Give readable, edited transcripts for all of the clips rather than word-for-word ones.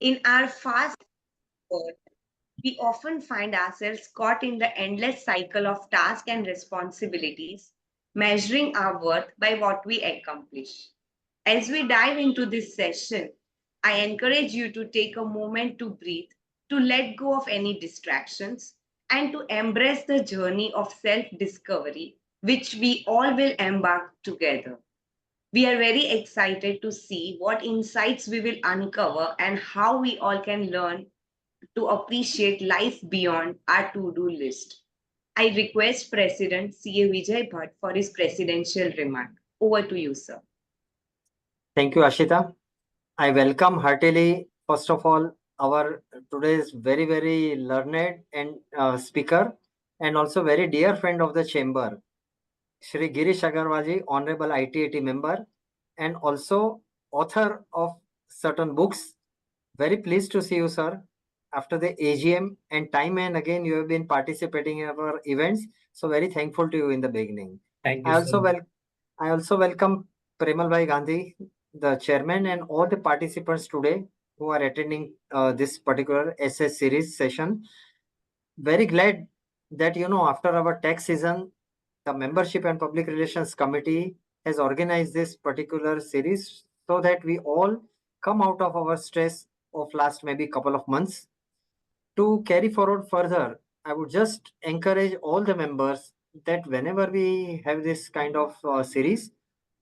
In our fast world, we often find ourselves caught in the endless cycle of tasks and responsibilities, measuring our worth by what we accomplish. As we dive into this session, I encourage you to take a moment to breathe, to let go of any distractions, and to embrace the journey of self discovery, which we all will embark together. We are very excited to see what insights we will uncover and how we all can learn to appreciate life beyond our to do list. I request President C.A. Vijay Bhatt for his presidential remark. Over to you, sir. Thank you, Ashita. I welcome heartily, first of all, our today's very learned and speaker, and also very dear friend of the chamber, Shri Girish Agarwalji, Honorable ITAT member, and also author of certain books. Very pleased to see you, sir. After the AGM and time and again, you have been participating in our events. So very thankful to you in the beginning. Thank I you, also sir. I also welcome Premal Bhai Gandhi, the chairman, and all the participants today who are attending this particular SS series session. Very glad that after our tax season, the membership and public relations committee has organized this particular series so that we all come out of our stress of last maybe couple of months. To carry forward further, I would just encourage all the members that whenever we have this kind of series,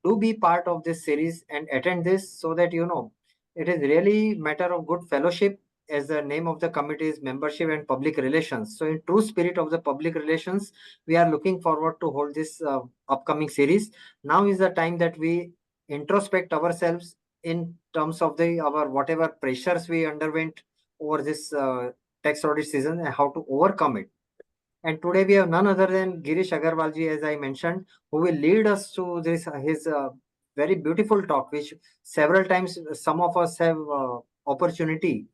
do be part of this series and attend this so that it is really matter of good fellowship, as the name of the committee is membership and public relations. So in true spirit of the public relations, we are looking forward to hold this upcoming series. Now is the time that we introspect ourselves in terms of the our whatever pressures we underwent over this tax audit season and how to overcome it. And today we have none other than Girish Agarwalji, as I mentioned, who will lead us to this his very beautiful talk, which several times some of us have opportunity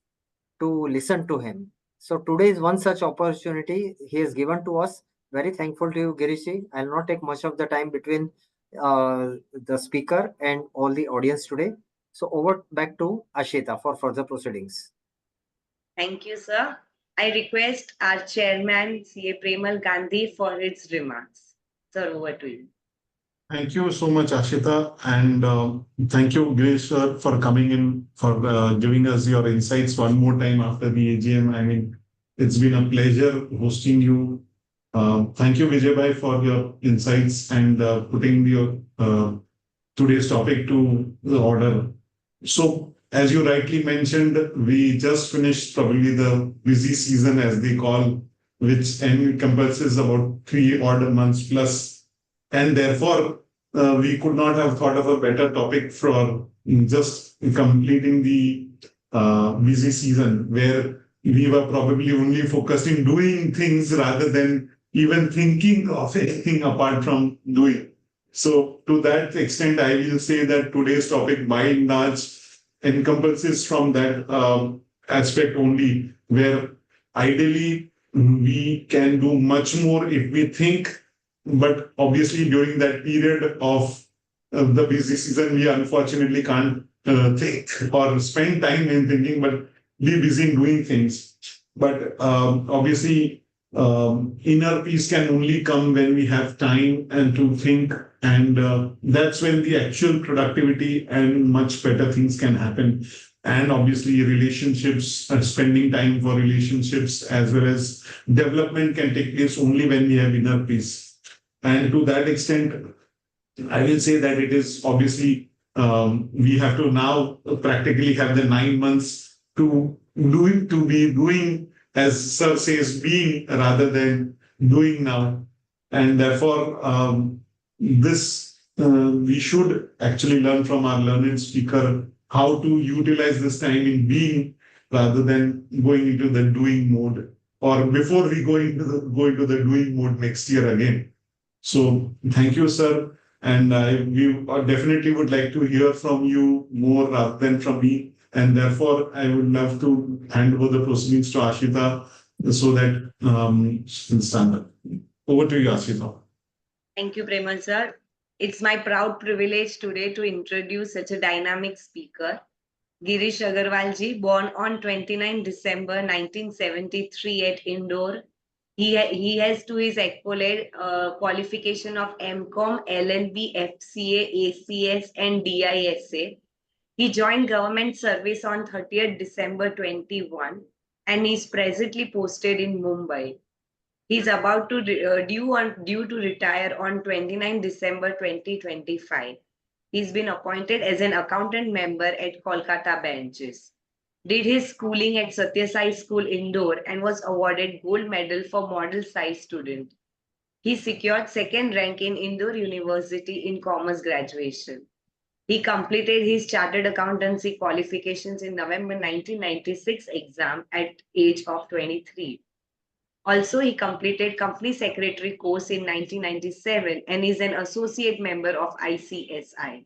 to listen to him. So today is one such opportunity he has given to us. Very thankful to you, Girishji. I'll not take much of the time between the speaker and all the audience today. So over back to Ashita for further proceedings. Thank you, sir. I request our chairman, C.A. Premal Gandhi, for his remarks. Sir, over to you. Thank you so much, Ashita, and thank you, Girish, sir, for coming in, for giving us your insights one more time after the AGM. I mean, it's been a pleasure hosting you. Thank you, Vijay Bhai, for your insights and putting your today's topic to the order. So, as you rightly mentioned, we just finished probably the busy season, as they call, which encompasses about 3 odd months plus. And therefore, we could not have thought of a better topic for just completing the busy season, where we were probably only focused in doing things rather than even thinking of anything apart from doing. So to that extent, I will say that today's topic by and large encompasses from that aspect only, where ideally we can do much more if we think. But obviously, during that period of the busy season, we unfortunately can't think or spend time in thinking, but be busy in doing things. But obviously, inner peace can only come when we have time and to think, and that's when the actual productivity and much better things can happen. And obviously, relationships, spending time for relationships as well as development can take place only when we have inner peace. And to that extent, I will say that it is obviously we have to now practically have the 9 months to be doing, as Sir says, being rather than doing now. And therefore, this we should actually learn from our learned speaker how to utilize this time in being rather than going into the doing mode, or before we go into the doing mode next year again. So thank you, sir. And we definitely would like to hear from you more rather than from me. And therefore, I would love to hand over the proceedings to Ashita so that she can stand up. Over to you, Ashita. Thank you, Premal sir. It's my proud privilege today to introduce such a dynamic speaker. Girish Agrawal ji, born on 29 December 1973 at Indore. He has to his accolade qualification of MCOM, LLB, FCA, ACS, and DISA. He joined government service on 30th December 21 and is presently posted in Mumbai. He is about to due to retire on 29 December 2025. He's been appointed as an accountant member at Kolkata benches. Did his schooling at Satya Sai School Indore and was awarded gold medal for model size student. He secured second rank in Indore University in commerce graduation. He completed his chartered accountancy qualifications in November 1996 exam at age of 23. Also, he completed company secretary course in 1997 and is an associate member of ICSI.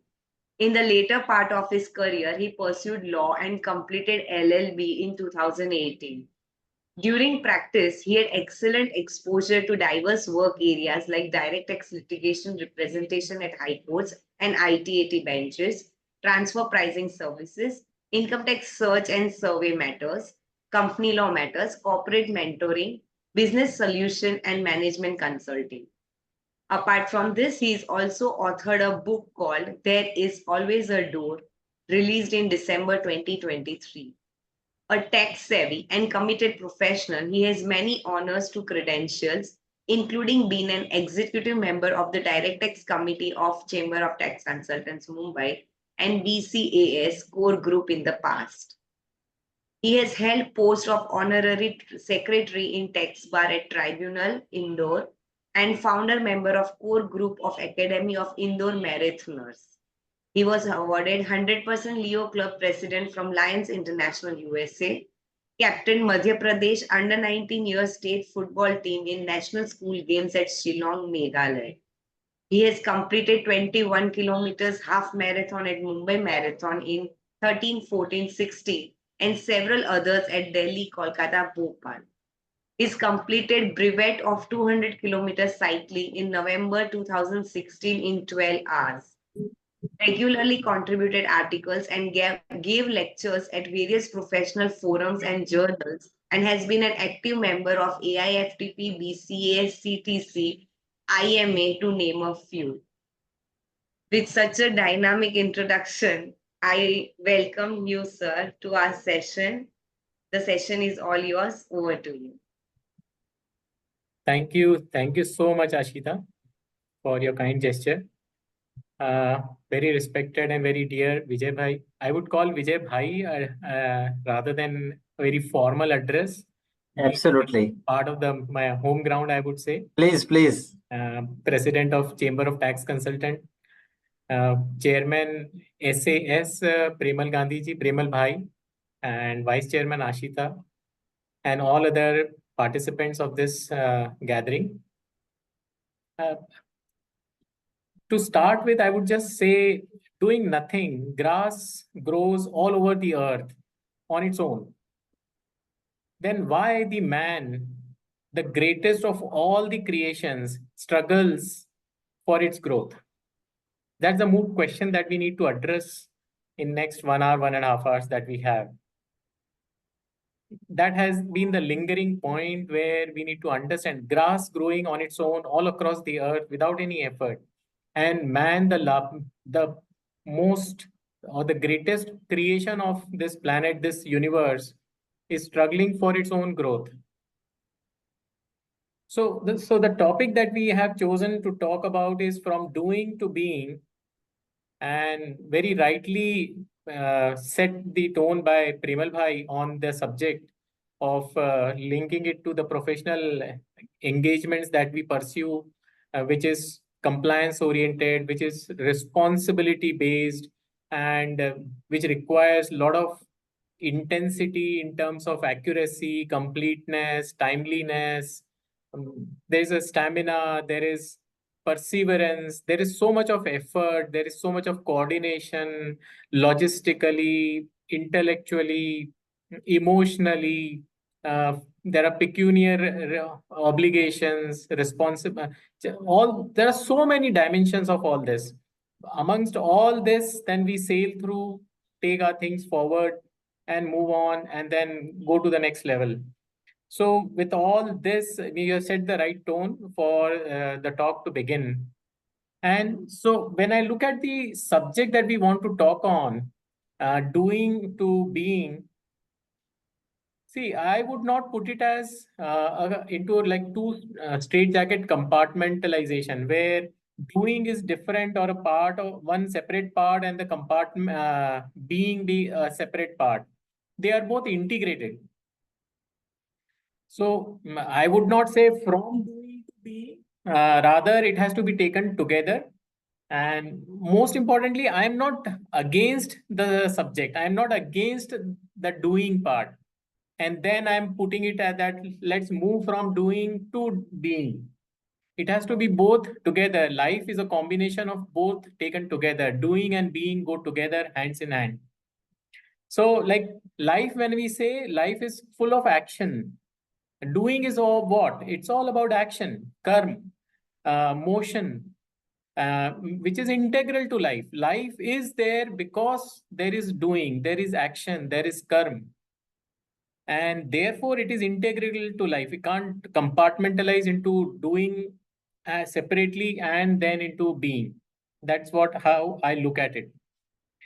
In the later part of his career, he pursued law and completed LLB in 2018. During practice, he had excellent exposure to diverse work areas like direct tax litigation representation at high courts and ITAT benches, transfer pricing services, income tax search and survey matters, company law matters, corporate mentoring, business solution, and management consulting. Apart from this, he is also authored a book called There Is Always a Door, released in December 2023. A tech-savvy and committed professional, he has many honors to credentials, including being an executive member of the Direct Tax Committee of Chamber of Tax Consultants, Mumbai, and BCAS core group in the past. He has held post of honorary secretary in tax bar at Tribunal, Indore, and founder member of core group of Academy of Indore Marathoners. He was awarded 100% Leo Club president from Lions International USA, captained Madhya Pradesh under 19 years state football team in national school games at Shillong, Meghalaya. He has completed 21 kilometers half marathon at Mumbai Marathon in 13, 14, 16 and several others at Delhi, Kolkata, Bhopal. He's completed brevet of 200 kilometers cycling in November 2016 in 12 hours. Regularly contributed articles and gave lectures at various professional forums and journals and has been an active member of AIFTP, BCA, CTC, IMA to name a few. With such a dynamic introduction, I welcome you, sir, to our session. The session is all yours. Over to you. Thank you. Thank you so much, Ashita, for your kind gesture. Very respected and very dear Vijay Bhai. I would call Vijay Bhai rather than a very formal address. Absolutely. Part of my home ground, I would say. Please, please. President of Chamber of Tax Consultant, Chairman SAS Premal Gandhi ji, Premal Bhai, and Vice Chairman Ashita, and all other participants of this gathering. To start with, I would just say, doing nothing, grass grows all over the earth on its own. Then why the man, the greatest of all the creations, struggles for its growth? That's the moot question that we need to address in next 1 hour, 1.5 hours that we have. That has been the lingering point where we need to understand grass growing on its own all across the earth without any effort. And man, the most or the greatest creation of this planet, this universe, is struggling for its own growth. So the topic that we have chosen to talk about is from doing to being, and very rightly set the tone by Premal Bhai on the subject of linking it to the professional engagements that we pursue, which is compliance oriented, which is responsibility based, and which requires a lot of intensity in terms of accuracy, completeness, timeliness. There's a stamina, there is perseverance, there is so much of effort, there is so much of coordination, logistically, intellectually, emotionally. There are pecuniary obligations, responsible. There are so many dimensions of all this. Amongst all this, then we sail through take our things forward and move on and then go to the next level. So with all this, we have set the right tone for the talk to begin. And so when I look at the subject that we want to talk on, doing to being, see, I would not put it as into like two straitjacket compartmentalization, where doing is different or a part of one separate part and the compartment being the separate part. They are both integrated. So I would not say from doing to being, rather it has to be taken together. And most importantly, I am not against the subject. I am not against the doing part. And then I'm putting it at that, let's move from doing to being. It has to be both together. Life is a combination of both taken together. Doing and being go together, hands in hand. So like life, when we say life is full of action, doing is all what? It's all about action, karma, motion, which is integral to life. Life is there because there is doing, there is action, there is karma. And therefore, it is integral to life. We can't compartmentalize into doing separately and then into being. That's how I look at it.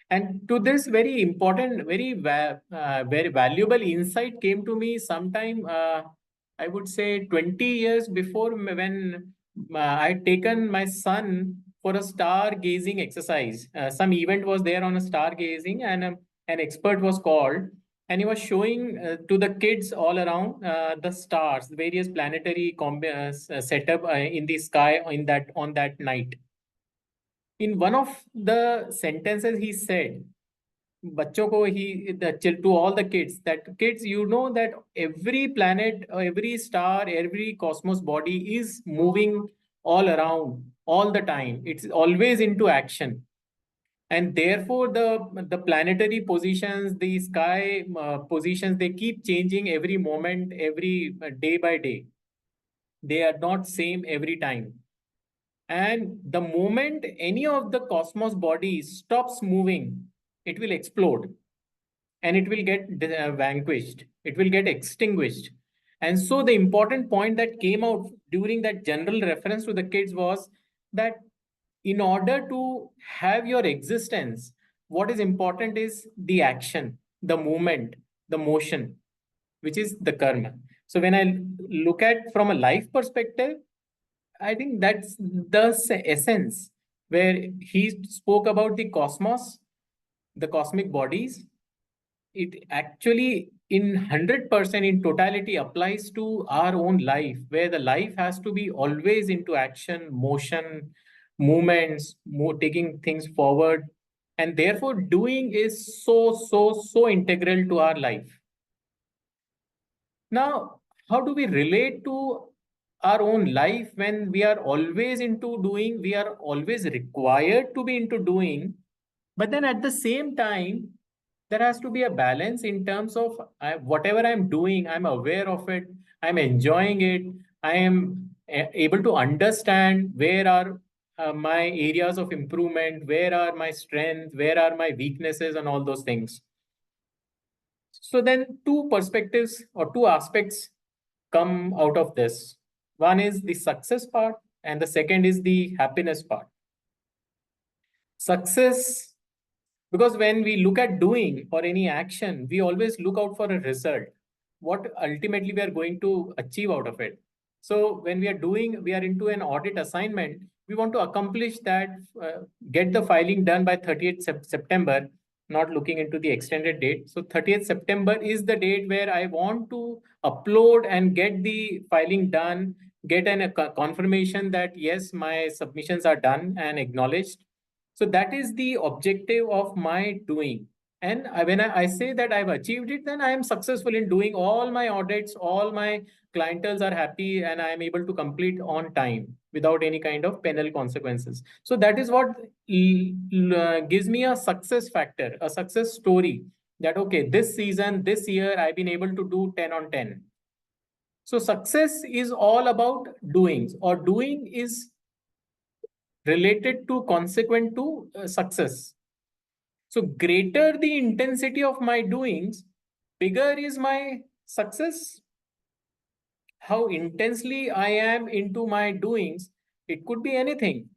And to this very important, very valuable insight came to me sometime, I would say 20 years before, when I had taken my son for a stargazing exercise. Some event was there on a stargazing, and an expert was called, and he was showing to the kids all around the stars, various planetary setup in the sky on that night. In one of the sentences, he said, बच्चों को to all the kids, that kids, you know that every planet, every star, every cosmos body is moving all around all the time. It's always into action. And therefore, the planetary positions, the sky positions, they keep changing every moment, every day by day. They are not same every time. And the moment any of the cosmos bodies stops moving, it will explode and it will get vanquished. It will get extinguished. And so the important point that came out during that general reference to the kids was that in order to have your existence, what is important is the action, the movement, the motion, which is the karma. So when I look at from a life perspective, I think that's the essence where he spoke about the cosmos, the cosmic bodies. It actually in 100% in totality applies to our own life, where the life has to be always into action, motion, movements, taking things forward. And therefore, doing is so integral to our life. Now, how do we relate to our own life when we are always into doing? We are always required to be into doing. But then at the same time, there has to be a balance in terms of whatever I'm doing, I'm aware of it, I'm enjoying it, I am able to understand where are my areas of improvement, where are my strengths, where are my weaknesses, and all those things. So then two perspectives or two aspects come out of this. One is the success part, and the second is the happiness part. Success, because when we look at doing or any action, we always look out for a result, what ultimately we are going to achieve out of it. So when we are doing, we are into an audit assignment, we want to accomplish that, get the filing done by 30th September, not looking into the extended date. So 30th September is the date where I want to upload and get the filing done, get a confirmation that yes, my submissions are done and acknowledged. So that is the objective of my doing. And when I say that I've achieved it, then I am successful in doing all my audits, all my clienteles are happy, and I am able to complete on time without any kind of penal consequences. So that is what gives me a success factor, a success story, that, okay, this season, this year, I've been able to do 10 on 10. So success is all about doings, or doing is related to consequent to success. So greater the intensity of my doings, bigger is my success. How intensely I am into my doings, it could be anything,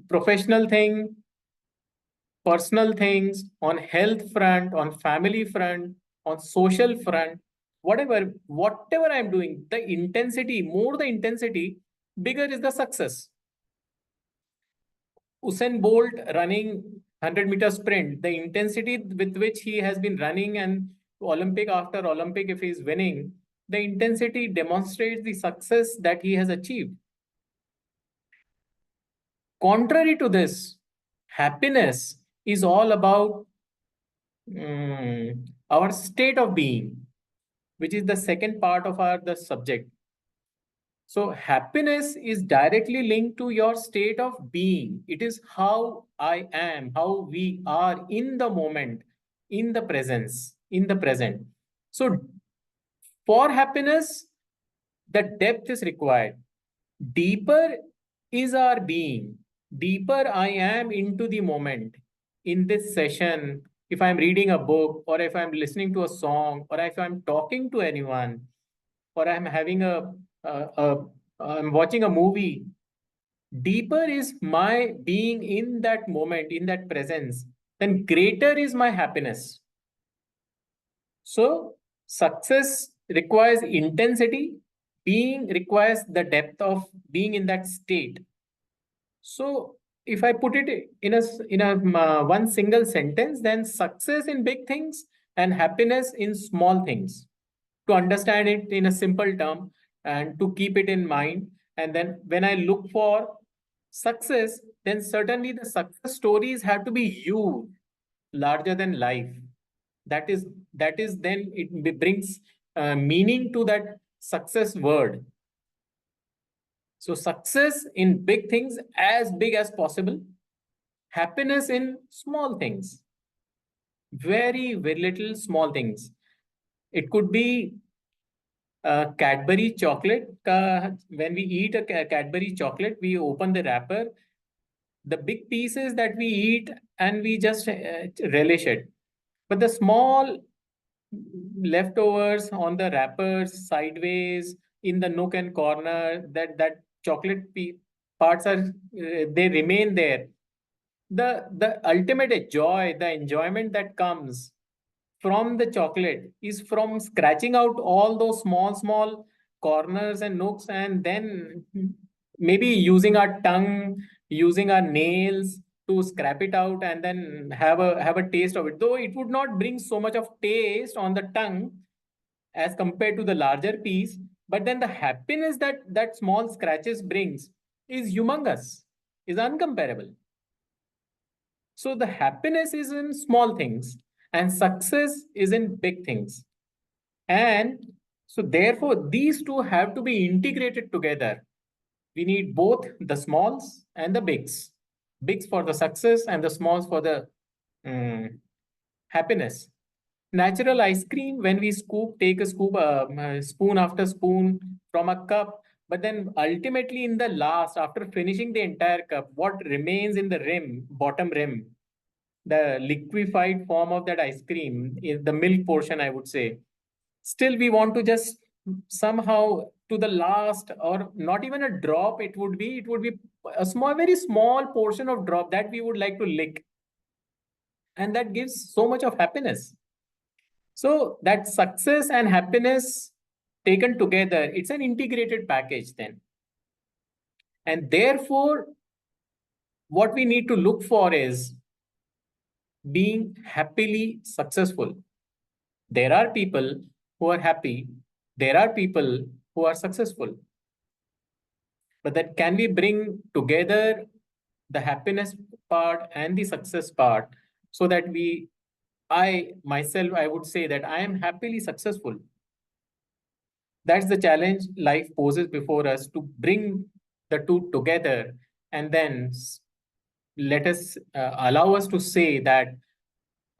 professional thing, personal things, on health front, on family front, on social front, whatever I'm doing, the intensity, more the intensity, bigger is the success. Usain Bolt running 100-meter sprint, the intensity with which he has been running, and Olympic after Olympic, if he is winning, the intensity demonstrates the success that he has achieved. Contrary to this, happiness is all about our state of being, which is the second part of the subject. So happiness is directly linked to your state of being. It is how I am, how we are in the moment, in the presence, in the present. So for happiness, the depth is required. Deeper is our being. Deeper I am into the moment. In this session, if I'm reading a book, or if I'm listening to a song, or if I'm talking to anyone, or I'm having I'm watching a movie, deeper is my being in that moment, in that presence, then greater is my happiness. So success requires intensity, being requires the depth of being in that state. So if I put it in a one single sentence, then success in big things and happiness in small things. To understand it in a simple term and to keep it in mind. And then when I look for success, then certainly the success stories have to be huge, larger than life. That is then it brings meaning to that success word. So success in big things, as big as possible. Happiness in small things, very little small things. It could be Cadbury chocolate. When we eat a Cadbury chocolate, we open the wrapper. The big pieces that we eat and we just relish it. But the small leftovers on the wrappers, sideways, in the nook and corner, that chocolate parts are they remain there. The ultimate joy, the enjoyment that comes from the chocolate is from scratching out all those small corners and nooks, and then maybe using our tongue, using our nails to scrap it out, and then have a taste of it. Though it would not bring so much of taste on the tongue as compared to the larger piece, but then the happiness that small scratches brings is humongous, is uncomparable. So the happiness is in small things and success is in big things. And so therefore, these two have to be integrated together. We need both the smalls and the bigs. Bigs for the success and the smalls for the happiness. Natural ice cream, when we take a scoop, spoon after spoon from a cup, but then ultimately in the last, after finishing the entire cup, what remains in the rim, bottom rim, the liquefied form of that ice cream, is the milk portion, I would say. Still, we want to just somehow to the last, or not even a drop, it would be a very small portion of drop that we would like to lick. And that gives so much of happiness. So that success and happiness taken together, it's an integrated package then. And therefore, what we need to look for is being happily successful. There are people who are happy. There are people who are successful. But that can we bring together the happiness part and the success part so that I would say that I am happily successful. That's the challenge life poses before us, to bring the two together and then let us allow us to say that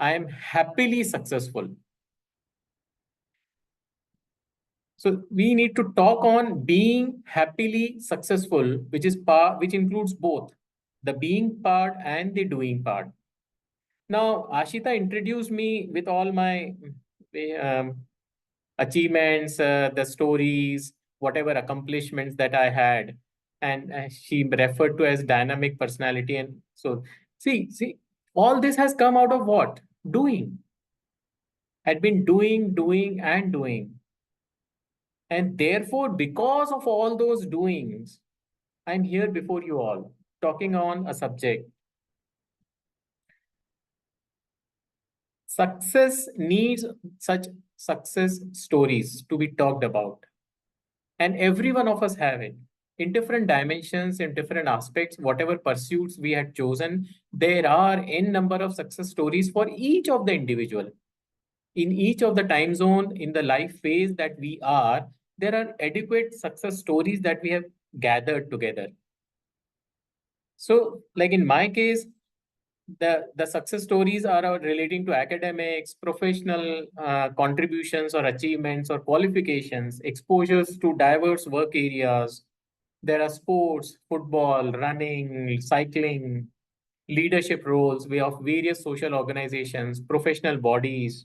I am happily successful. So we need to talk on being happily successful, which includes both the being part and the doing part. Now, Ashita introduced me with all my achievements, the stories, whatever accomplishments that I had, and she referred to as dynamic personality. And so, see, all this has come out of what? Doing. Had been doing, and doing. And therefore, because of all those doings, I'm here before you all, talking on a subject. Success needs such success stories to be talked about. And every one of us have it in different dimensions, in different aspects, whatever pursuits we had chosen. There are n number of success stories for each of the individual. In each of the time zone, in the life phase that we are, there are adequate success stories that we have gathered together. So, like in my case, the success stories are relating to academics, professional contributions or achievements or qualifications, exposures to diverse work areas. There are sports, football, running, cycling, leadership roles of various social organizations, professional bodies,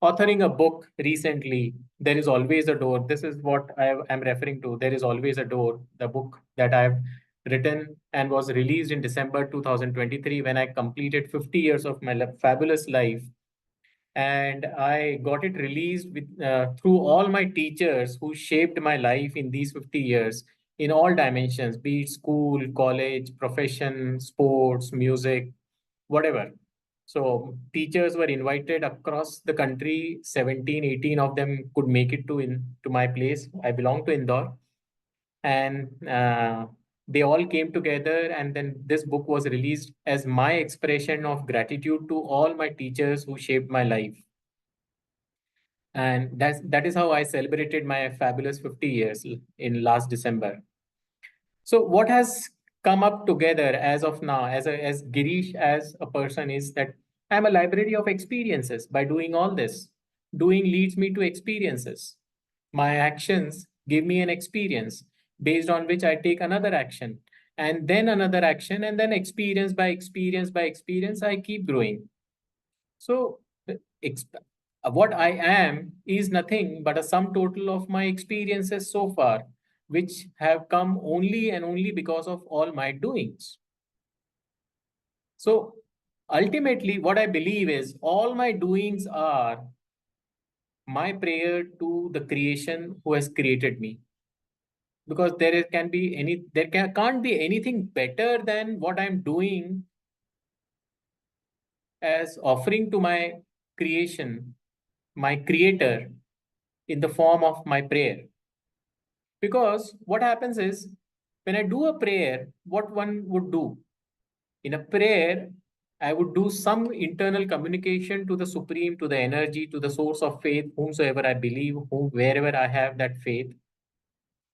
authoring a book recently. There is always a door. This is what I am referring to. There is always a door. The book that I've written and was released in December 2023 when I completed 50 years of my fabulous life. And I got it released with through all my teachers who shaped my life in these 50 years in all dimensions, be it school, college, profession, sports, music, whatever. So teachers were invited across the country. 17, 18 of them could make it to my place. I belong to Indore. And they all came together, and then this book was released as my expression of gratitude to all my teachers who shaped my life. And that is how I celebrated my fabulous 50 years in last December. So what has come up together as of now, as Girish as a person, is that I'm a library of experiences. By doing all this, doing leads me to experiences. My actions give me an experience based on which I take another action, and then another action, and then experience by experience by experience, I keep growing. So what I am is nothing but a sum total of my experiences so far, which have come only and only because of all my doings. So ultimately, what I believe is all my doings are my prayer to the creation who has created me. Because can't be anything better than what I'm doing as offering to my creation, my creator, in the form of my prayer. Because what happens is, when I do a prayer, what one would do? In a prayer, I would do some internal communication to the Supreme, to the energy, to the source of faith, whomsoever I believe, wherever I have that faith,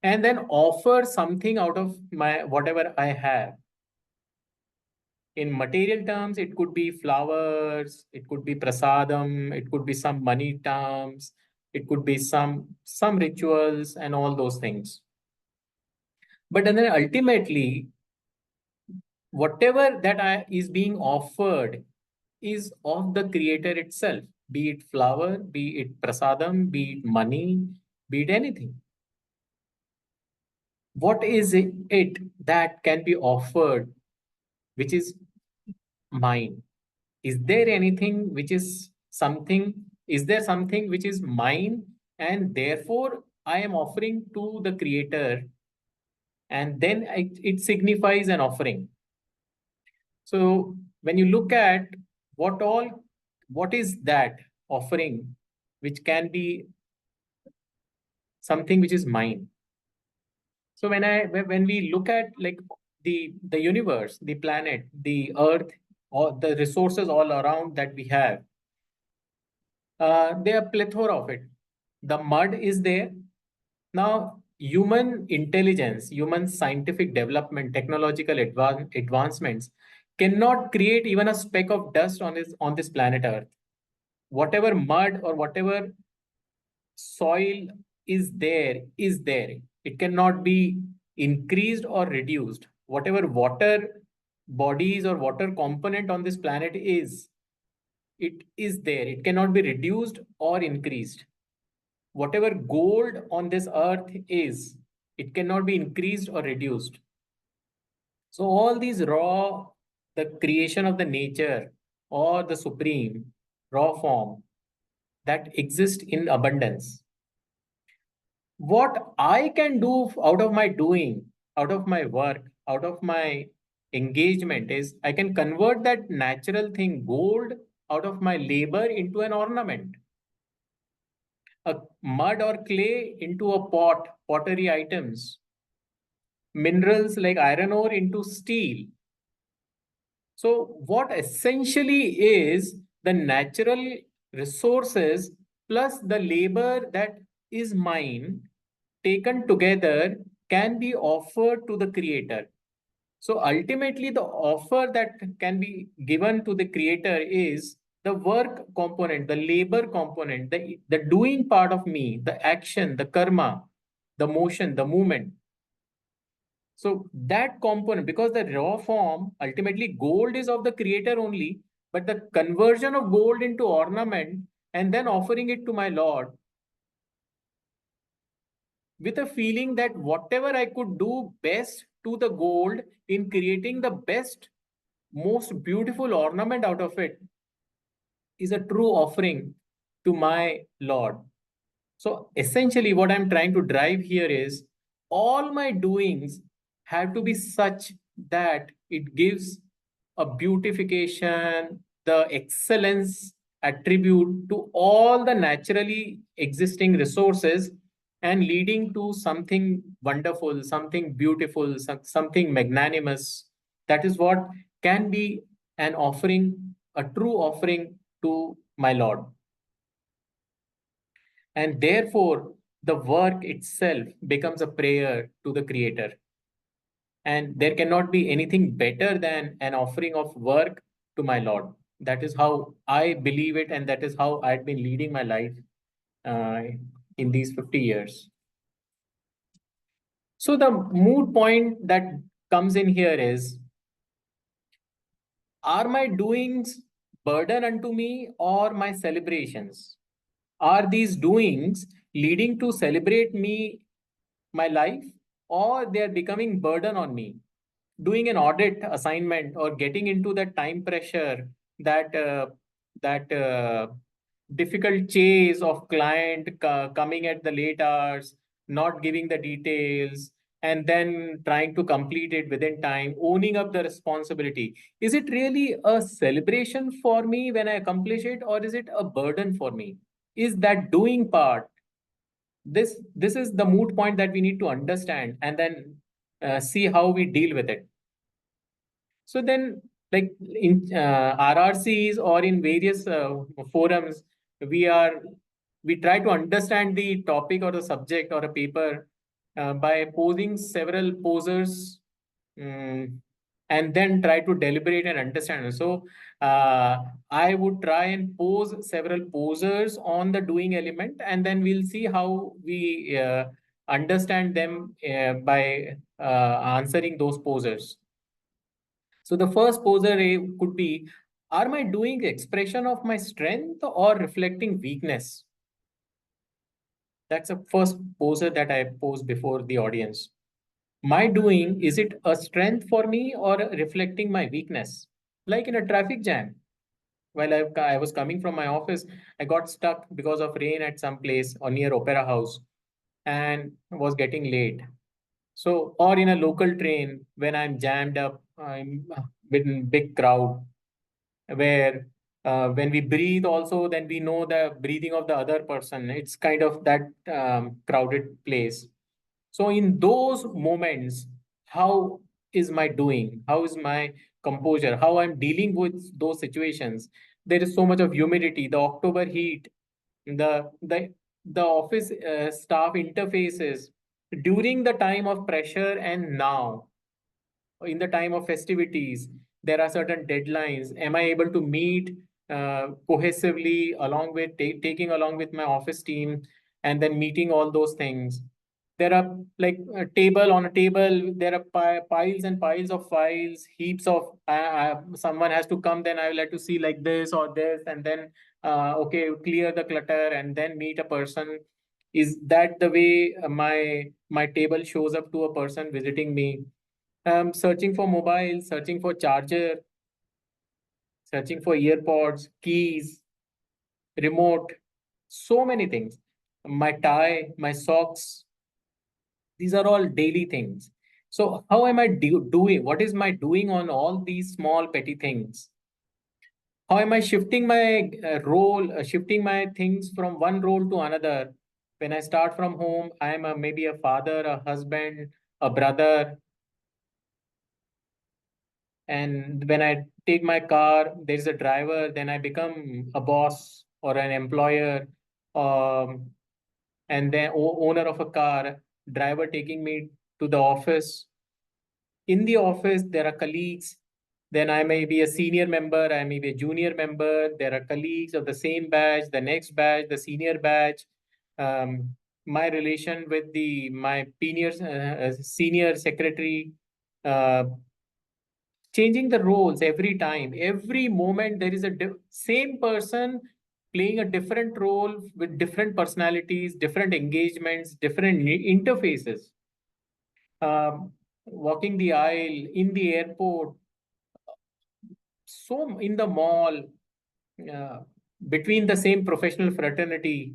and then offer something out of my whatever I have. In material terms, it could be flowers, it could be prasadam, it could be some money terms, it could be some rituals and all those things. But then ultimately, whatever that is being offered is of the creator itself, be it flower, be it prasadam, be it money, be it anything. What is it that can be offered which is mine? Is there anything which is something? Is there something which is mine and therefore I am offering to the creator, and then it signifies an offering? So when you look at what is that offering which can be something which is mine? So when we look at like the universe, the planet, the earth, or the resources all around that we have, there are plethora of it. The mud is there. Now, human intelligence, human scientific development, technological advancements cannot create even a speck of dust on this planet Earth. Whatever mud or whatever soil is there is there. It cannot be increased or reduced. Whatever water bodies or water component on this planet is, it is there. It cannot be reduced or increased. Whatever gold on this earth is, it cannot be increased or reduced. So all these raw, the creation of the nature or the supreme raw form that exists in abundance. What I can do out of my doing, out of my work, out of my engagement is I can convert that natural thing, gold, out of my labor into an ornament. A mud or clay into a pot, pottery items, minerals like iron ore into steel. So what essentially is the natural resources plus the labor that is mine taken together can be offered to the creator. So ultimately the offer that can be given to the creator is the work component, the labor component, the doing part of me, the action, the karma, the motion, the movement. So that component, because the raw form, ultimately gold is of the creator only, but the conversion of gold into ornament and then offering it to my Lord with a feeling that whatever I could do best to the gold in creating the best, most beautiful ornament out of it is a true offering to my Lord. So essentially, what I'm trying to drive here is all my doings have to be such that it gives a beautification, the excellence attribute to all the naturally existing resources and leading to something wonderful, something beautiful, something magnanimous. That is what can be an offering, a true offering to my Lord. And therefore, the work itself becomes a prayer to the Creator. And there cannot be anything better than an offering of work to my Lord. That is how I believe it, and that is how I've been leading my life in these 50 years. So the moot point that comes in here is, are my doings burden unto me or my celebrations? Are these doings leading to celebrate me, my life, or they are becoming burden on me? Doing an audit assignment or getting into the time pressure, that difficult chase of client coming at the late hours, not giving the details, and then trying to complete it within time, owning up the responsibility. Is it really a celebration for me when I accomplish it, or is it a burden for me? Is that doing part? This is the moot point that we need to understand, and then see how we deal with it. So then, like in RRCs or in various forums, we try to understand the topic or the subject or a paper by posing several posers, and then try to deliberate and understand. So I would try and pose several posers on the doing element, and then we'll see how we understand them by answering those posers. So the first poser could be, are my doing expression of my strength or reflecting weakness? That's the first poser that I pose before the audience. My doing, is it a strength for me or reflecting my weakness? Like in a traffic jam. While I was coming from my office, I got stuck because of rain at some place or near Opera House and was getting late. So, or in a local train when I'm jammed up with big crowd, where when we breathe also, then we know the breathing of the other person. It's kind of that crowded place. So in those moments, how is my doing? How is my composure? How I'm dealing with those situations? There is so much of humidity, the October heat, the office staff interfaces during the time of pressure, and now in the time of festivities, there are certain deadlines. Am I able to meet cohesively along with taking along with my office team, and then meeting all those things? There are like a table on a table, there are piles and piles of files, heaps of, someone has to come, then I will have to see like this or this, and then, okay, clear the clutter and then meet a person. Is that the way my table shows up to a person visiting me? Searching for mobile, searching for charger, searching for earpods, keys, remote, so many things. My tie, my socks, these are all daily things. So how am I doing? What is my doing on all these small petty things? How am I shifting my role, shifting my things from one role to another? When I start from home, I am maybe a father, a husband, a brother. And when I take my car, there's a driver, then I become a boss or an employer, um, and then owner of a car, driver taking me to the office. In the office, there are colleagues. Then I may be a senior member, I may be a junior member. There are colleagues of the same batch, the next batch, the senior batch. My relation with my senior secretary, uh, changing the roles every time, every moment. There is a same person playing a different role with different personalities, different engagements, different interfaces. Walking the aisle, in the airport, so in the mall, uh, between the same professional fraternity.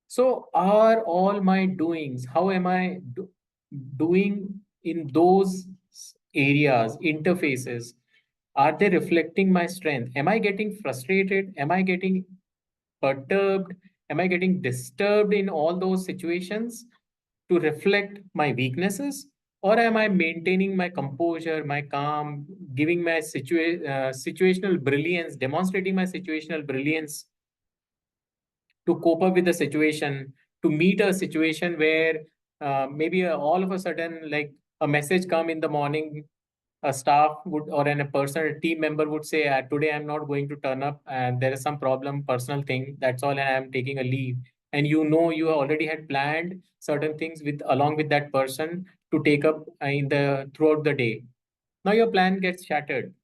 So are all my doings, how am I doing in those areas, interfaces? Are they reflecting my strength? Am I getting frustrated? Am I getting perturbed? Am I getting disturbed in all those situations to reflect my weaknesses? Or am I maintaining my composure, my calm, giving my situational brilliance, demonstrating my situational brilliance to cope up with the situation, to meet a situation where maybe all of a sudden, like a message come in the morning, a staff would, or a person, a team member would say, today I'm not going to turn up and there is some problem, personal thing, that's all, and I'm taking a leave. And you already had planned certain things with along with that person to take up in the throughout the day. Now your plan gets shattered.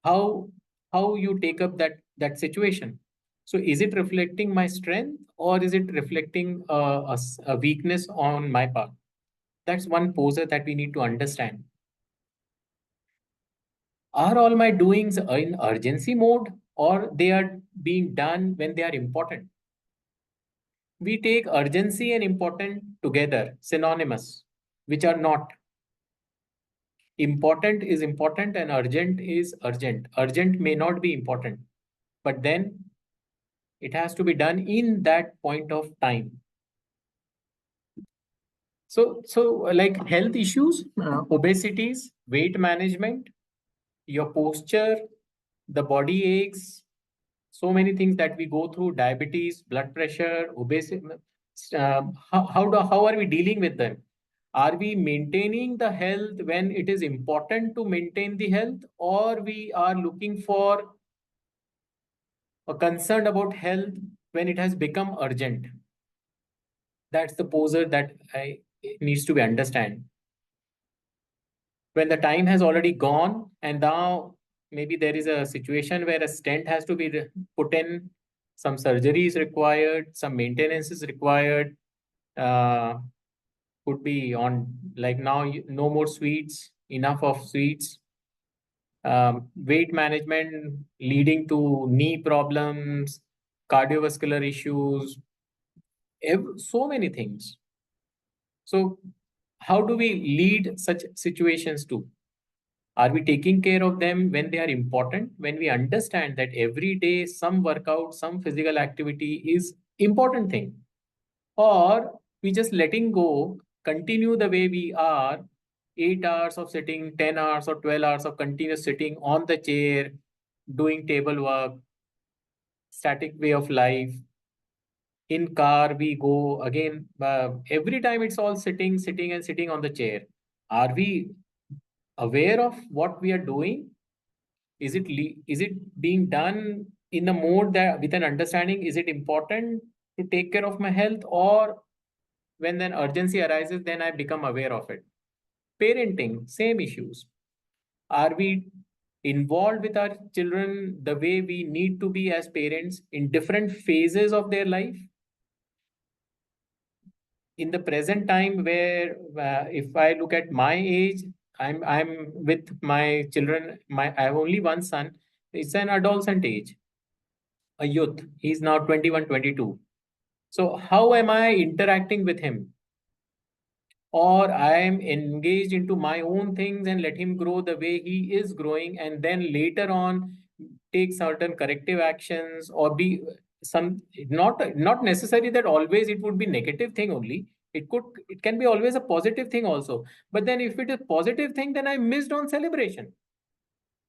How you take up that situation? So is it reflecting my strength, or is it reflecting a weakness on my part? That's one poser that we need to understand. Are all my doings in urgency mode, or they are being done when they are important? We take urgency and important together, synonymous, which are not. Important is important and urgent is urgent. Urgent may not be important, but then it has to be done in that point of time. So like health issues, obesities, weight management, your posture, the body aches, so many things that we go through, diabetes, blood pressure, obesity. How are we dealing with them? Are we maintaining the health when it is important to maintain the health, or we are looking for or concerned about health when it has become urgent? That's the poser that needs to be understand. When the time has already gone and now maybe there is a situation where a stent has to be put in, some surgery is required, some maintenance is required, uh, could be on, like now, no more sweets, enough of sweets, weight management leading to knee problems, cardiovascular issues, so many things. So how do we lead such situations too? Are we taking care of them when they are important? When we understand that every day some workout, some physical activity is important thing, or we just letting go, continue the way we are, 8 hours of sitting, 10 hours or 12 hours of continuous sitting on the chair, doing table work, static way of life. In car, we go again, every time it's all sitting, sitting and sitting on the chair. Are we aware of what we are doing? Is it being done in a mode that with an understanding, is it important to take care of my health, or when an urgency arises, then I become aware of it. Parenting, same issues. Are we involved with our children the way we need to be as parents in different phases of their life? In the present time, where if I look at my age, I'm with my children. I have only one son. It's an adolescent age, a youth. He's now 21, 22. So how am I interacting with him? Or I am engaged into my own things and let him grow the way he is growing, and then later on take certain corrective actions, or be some, not necessary that always it would be negative thing only. It can be always a positive thing also. But then if it is positive thing, then I missed on celebration.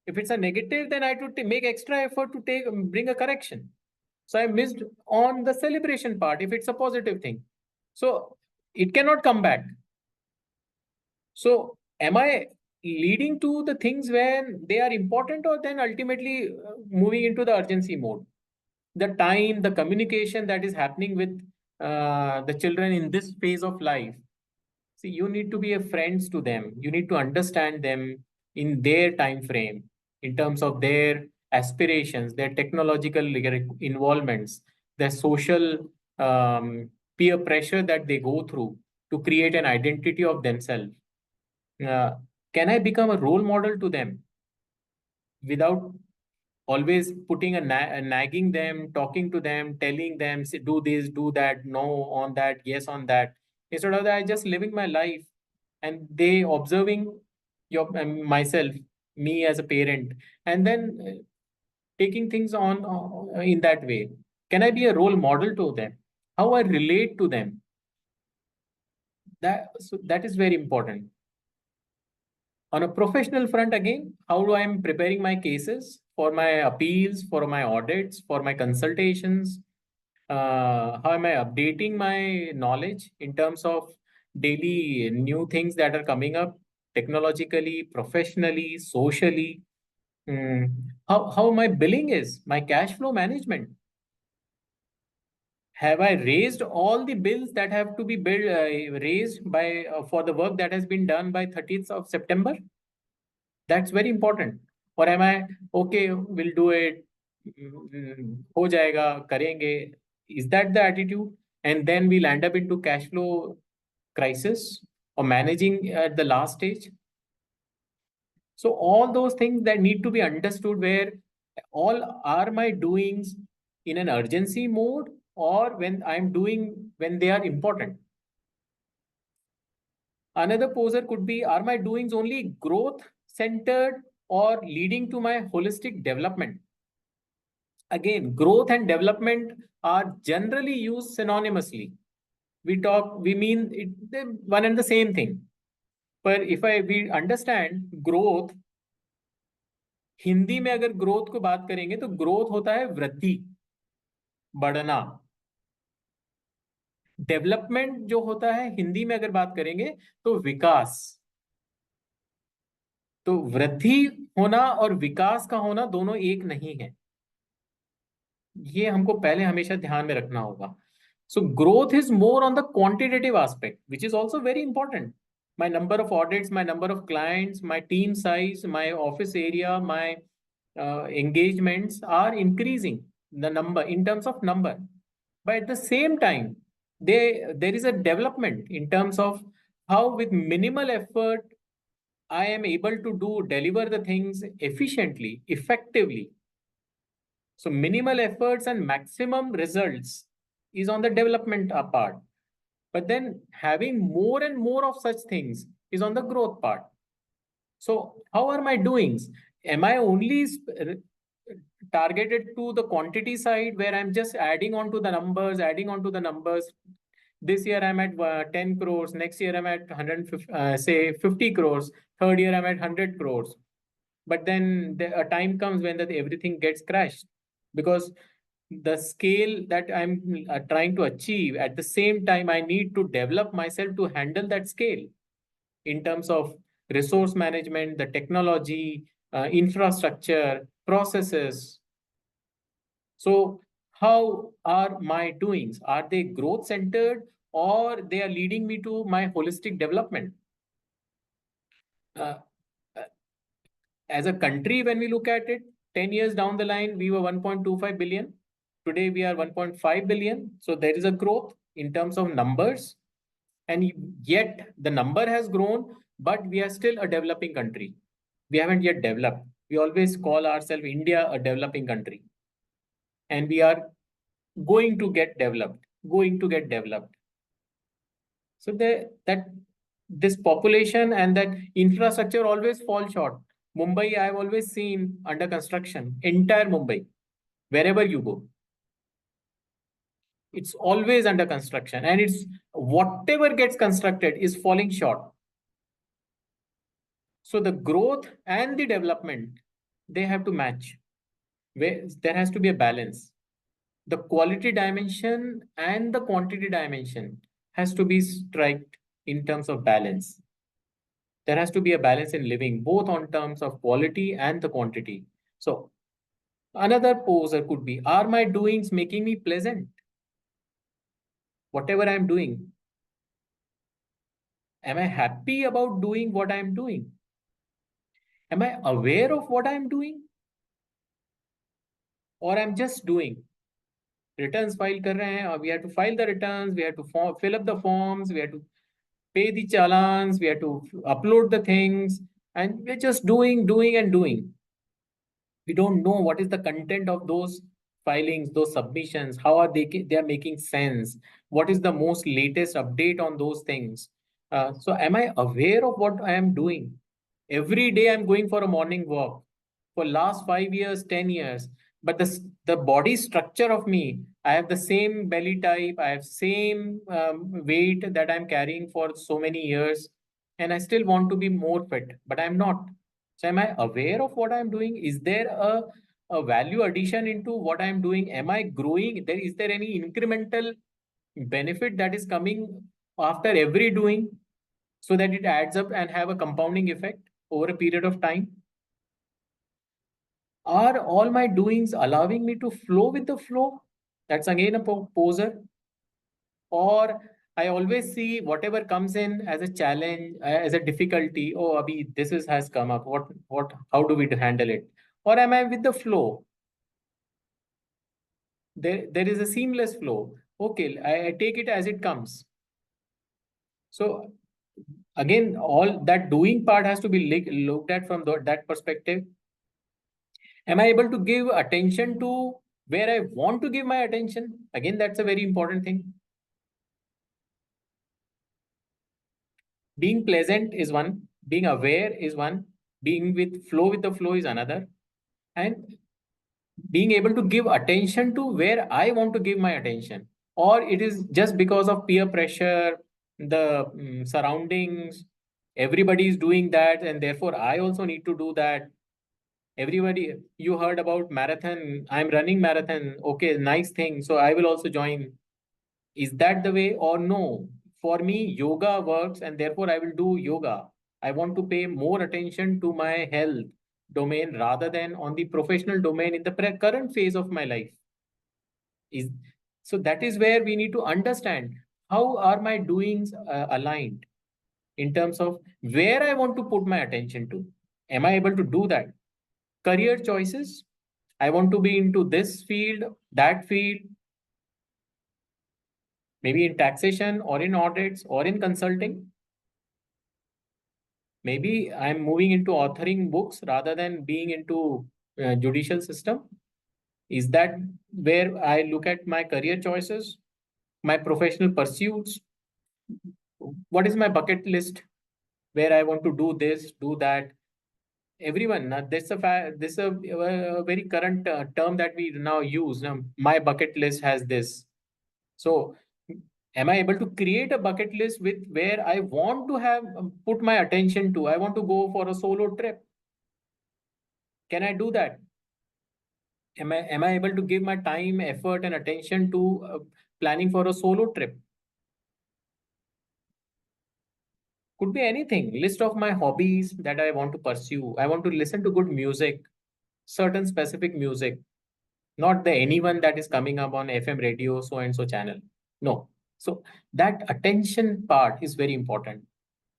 If it's a negative, then I had to make extra effort to bring a correction. So I missed on the celebration part if it's a positive thing. So it cannot come back. So am I leading to the things when they are important, or then ultimately moving into the urgency mode? The time, the communication that is happening with the children in this phase of life. See, you need to be a friends to them. You need to understand them in their time frame, in terms of their aspirations, their technological involvements, their social peer pressure that they go through to create an identity of themselves. Can I become a role model to them without always putting a nagging them, talking to them, telling them, say, do this, do that, no on that, yes on that. Instead of that, I just living my life, and they observing myself, me as a parent, and then taking things on in that way. Can I be a role model to them? How I relate to them? That is very important. On a professional front, again, how do I am preparing my cases for my appeals, for my audits, for my consultations? How am I updating my knowledge in terms of daily new things that are coming up technologically, professionally, socially? How my billing is, my cash flow management. Have I raised all the bills that have to be raised by for the work that has been done by 30th of September? That's very important. Or am I okay? We'll do it. हो जाएगा, करेंगे. Is that the attitude? And then we'll end up into cash flow crisis or managing at the last stage. So all those things that need to be understood, where all are my doings in an urgency mode, or when I'm doing when they are important. Another poser could be, are my doings only growth centered or leading to my holistic development? Again, growth and development are generally used synonymously. We mean it, one and the same thing. But if we understand growth, Hindi में अगर growth को बात करेंगे तो growth होता है वृद्धि, बढ़ना. डेवलपमेंट जो होता है हिंदी में अगर बात करेंगे तो विकास. तो वृद्धि होना और विकास का होना दोनों एक नहीं है. ये हमको पहले हमेशा ध्यान में रखना होगा. So growth is more on the quantitative aspect, which is also very important. My number of audits, my number of clients, my team size, my office area, my engagements are increasing the number in terms of number. But at the same time, there is a development in terms of how with minimal effort I am able to deliver the things efficiently, effectively. So minimal efforts and maximum results is on the development part. But then having more and more of such things is on the growth part. So how are my doings? Am I only targeted to the quantity side, where I'm just adding on to the numbers? This year I'm at 10 crores. Next year I'm at 150, say 50 crores. Third year I'm at 100 crores. But then a time comes when everything gets crashed, because the scale that I'm trying to achieve, at the same time, I need to develop myself to handle that scale in terms of resource management, the technology, infrastructure, processes. So how are my doings? Are they growth centered, or they are leading me to my holistic development. As a country, when we look at it, 10 years down the line, we were 1.25 billion. Today, we are 1.5 billion. So there is a growth in terms of numbers. And yet the number has grown, but we are still a developing country. We haven't yet developed. We always call ourselves India a developing country. And we are going to get developed, So this population and that infrastructure always fall short. Mumbai, I've always seen under construction, entire Mumbai, wherever you go. It's always under construction, and it's whatever gets constructed is falling short. So the growth and the development, they have to match. There has to be a balance. The quality dimension and the quantity dimension has to be struck in terms of balance. There has to be a balance in living, both on terms of quality and the quantity. So another poser could be, are my doings making me pleasant? Whatever I'm doing, am I happy about doing what I'm doing? Am I aware of what I'm doing? Or I'm just doing? Returns file kar rahe hain, or we have to file the returns, we have to fill up the forms, we have to pay the challans, we have to upload the things, and we're just doing. We don't know what is the content of those filings, those submissions, how are they are making sense, what is the most latest update on those things. So am I aware of what I am doing? Every day I'm going for a morning walk for last 5 years, 10 years, but the body structure of me, I have the same belly type, I have same weight that I'm carrying for so many years, and I still want to be more fit, but I'm not. So am I aware of what I'm doing? Is there a value addition into what I'm doing? Am I growing? Is there any incremental benefit that is coming after every doing, so that it adds up and have a compounding effect over a period of time? Are all my doings allowing me to flow with the flow? That's again a poser. Or I always see whatever comes in as a challenge, as a difficulty. Oh, Abhi, has come up. How do we handle it? Or am I with the flow? There is a seamless flow. Okay, I take it as it comes. So again, all that doing part has to be looked at from that perspective. Am I able to give attention to where I want to give my attention? Again, that's a very important thing. Being pleasant is one, being aware is one, being with the flow is another, and being able to give attention to where I want to give my attention, or it is just because of peer pressure, the surroundings, everybody is doing that, and therefore I also need to do that. Everybody, you heard about marathon, I'm running marathon, okay, nice thing, so I will also join. Is that the way or no? For me, yoga works, and therefore I will do yoga. I want to pay more attention to my health domain rather than on the professional domain in the current phase of my life. So that is where we need to understand, how are my doings aligned in terms of where I want to put my attention to. Am I able to do that? Career choices. I want to be into this field, that field, maybe in taxation or in audits or in consulting. Maybe I'm moving into authoring books rather than being into judicial system. Is that where I look at my career choices, my professional pursuits? What is my bucket list where I want to do this, do that? Everyone, this is a very current term that we now use. My bucket list has this. So am I able to create a bucket list with where I want to have put my attention to? I want to go for a solo trip. Can I do that? Am I able to give my time, effort, and attention to planning for a solo trip? Could be anything. List of my hobbies that I want to pursue. I want to listen to good music, certain specific music, not the anyone that is coming up on FM radio, so and so channel. No, So that attention part is very important.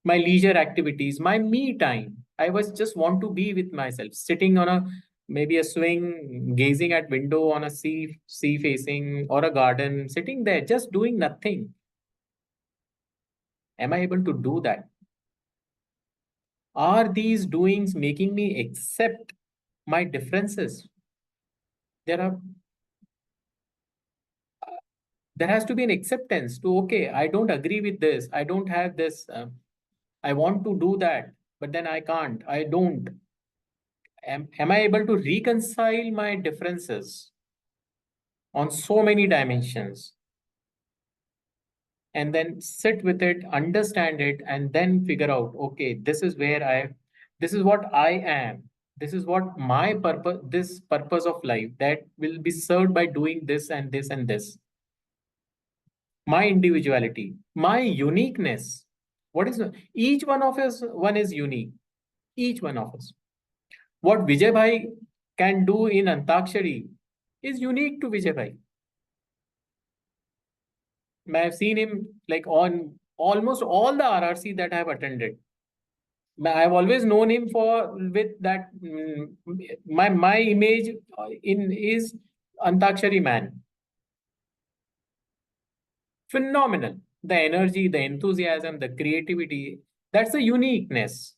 My leisure activities, my me time. I was just want to be with myself, sitting on a maybe a swing, gazing at window on a sea facing or a garden, sitting there, just doing nothing. Am I able to do that? Are these doings making me accept my differences? There has to be an acceptance to, okay, I don't agree with this. I don't have this. I want to do that, but then I can't. I don't. Am I able to reconcile my differences on so many dimensions? And then sit with it, understand it, and then figure out, okay, this is what I am. This is what my purpose, this purpose of life that will be served by doing this and this and this. My individuality, my uniqueness. What is each one of us? One is unique. Each one of us. What Vijay Bhai can do in Antakshari is unique to Vijay Bhai. I've seen him like on almost all the RRC that I have attended. I've always known him for with that my image in is Antakshari man. Phenomenal. The energy, the enthusiasm, the creativity, that's the uniqueness.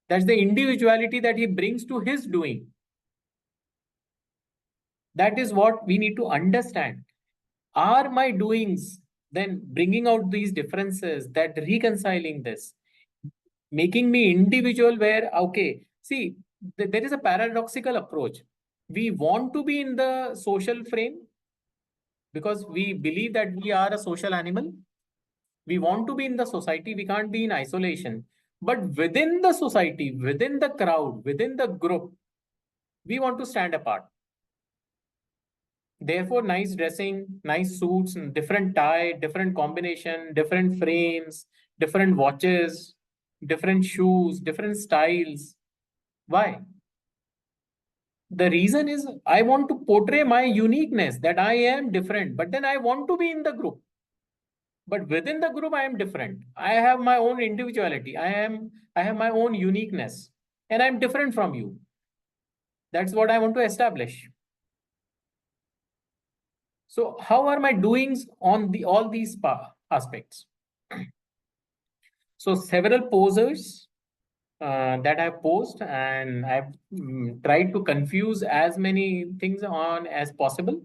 That's the individuality that he brings to his doing. That is what we need to understand. Are my doings then bringing out these differences, that reconciling this, making me individual where, okay, see, there is a paradoxical approach. We want to be in the social frame because we believe that we are a social animal. We want to be in the society. We can't be in isolation. But within the society, within the crowd, within the group, we want to stand apart. Therefore, nice dressing, nice suits, different tie, different combination, different frames, different watches, different shoes, different styles. Why? The reason is I want to portray my uniqueness, that I am different, but then I want to be in the group. But within the group, I am different. I have my own individuality. I have my own uniqueness, and I'm different from you. That's what I want to establish. So how are my doings on all these aspects? So several posers that I've posed, and I've tried to confuse as many things on as possible.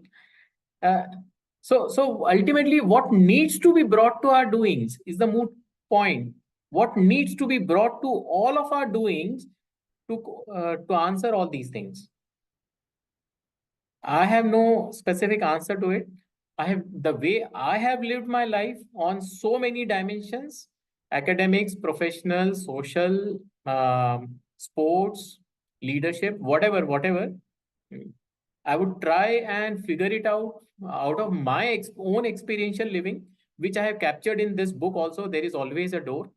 So ultimately, what needs to be brought to our doings is the moot point. What needs to be brought to all of our doings to answer all these things? I have no specific answer to it. The way I have lived my life on so many dimensions: academics, professional, social, sports, leadership, whatever. I would try and figure it out of my own experiential living, which I have captured in this book. Also, there is always a door,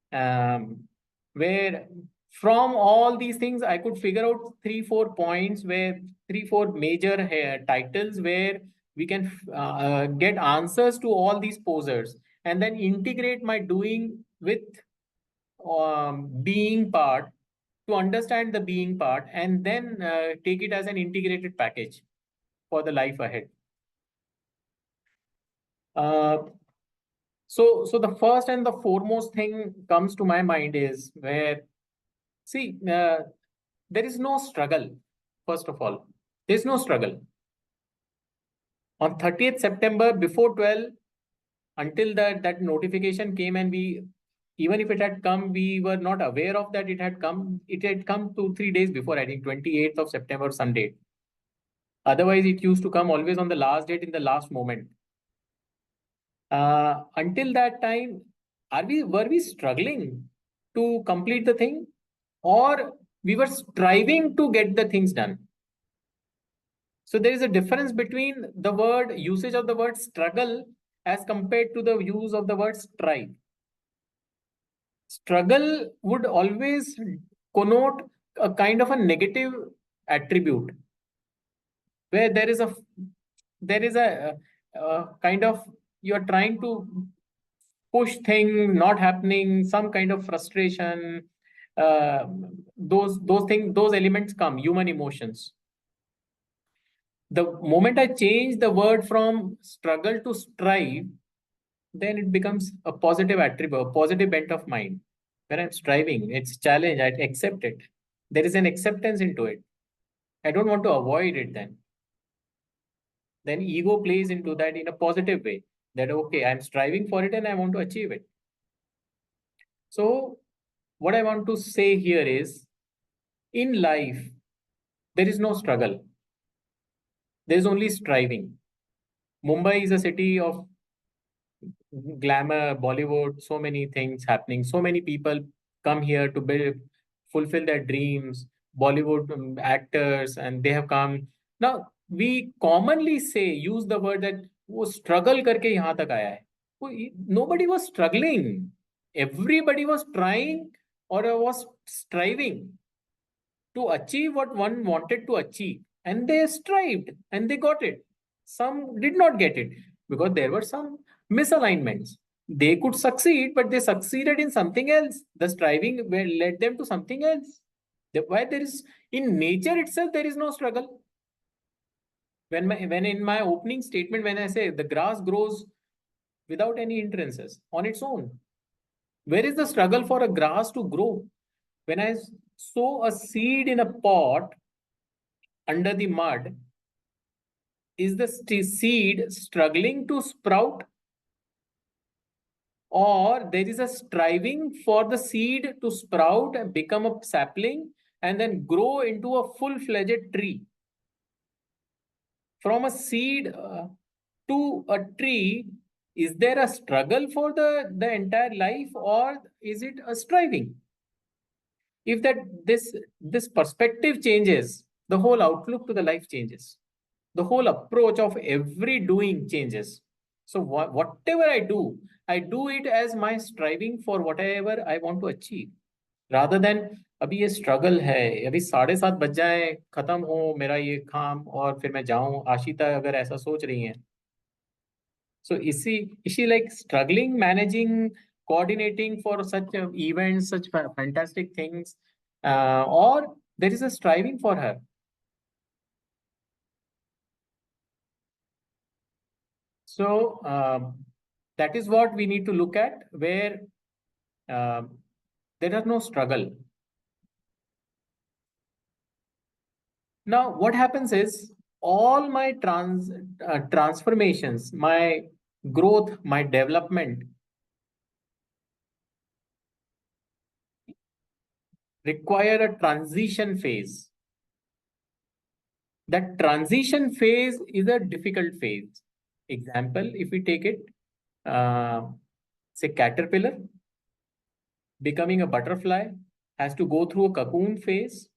where from all these things I could figure out 3-4 points, where 3-4 major titles where we can get answers to all these posers, and then integrate my doing with being part, to understand the being part, and then take it as an integrated package for the life ahead. So the first and the foremost thing comes to my mind is where, see, there is no struggle. First of all, there's no struggle. On 30th September, before 12, until that notification came, and even if it had come, we were not aware of that it had come. It had come 2-3 days before, I think 28th of September, Sunday. Otherwise, it used to come always on the last date, in the last moment. Until that time, were we struggling to complete the thing, or we were striving to get the things done? So there is a difference between the usage of the word struggle as compared to the use of the word strive. Struggle would always connote a kind of a negative attribute, where there is a kind of you are trying to push thing not happening, some kind of frustration, those things, those elements come, human emotions. The moment I change the word from struggle to strive, then it becomes a positive attribute, a positive bent of mind. When I'm striving, it's challenge, I accept it. There is an acceptance into it. I don't want to avoid it then. Then ego plays into that in a positive way. That, okay, I'm striving for it and I want to achieve it. So what I want to say here is, in life, there is no struggle. There is only striving. Mumbai is a city of glamour, Bollywood, so many things happening. So many people come here to build, fulfill their dreams. Bollywood actors, and they have come. Now, we commonly say, use the word that वो struggle करके यहाँ तक आया है. Nobody was struggling. Everybody was trying or was striving to achieve what one wanted to achieve. And they strived and they got it. Some did not get it because there were some misalignments. They could succeed, but they succeeded in something else. The striving led them to something else. Why there is, in nature itself, there is no struggle. When in my opening statement, when I say the grass grows without any hindrances on its own, where is the struggle for a grass to grow? When I sow a seed in a pot under the mud, is the seed struggling to sprout? Or there is a striving for the seed to sprout and become a sapling and then grow into a full-fledged tree? From a seed to a tree, is there a struggle for the entire life, or is it a striving? If this perspective changes, the whole outlook to the life changes. The whole approach of every doing changes. So whatever I do it as my striving for whatever I want to achieve, rather than अभी ये struggle है, अभी 7:30 बज जाए, खत्म हो मेरा ये काम और फिर मैं जाऊं. आशिता अगर ऐसा सोच रही हैं, so is she like struggling, managing, coordinating for such events, such fantastic things, or there is a striving for her? So that is what we need to look at, where there is no struggle. Now, what happens is, all my transformations, my growth, my development require a transition phase. That transition phase is a difficult phase. Example, if we take it, say caterpillar becoming a butterfly has to go through a cocoon phase.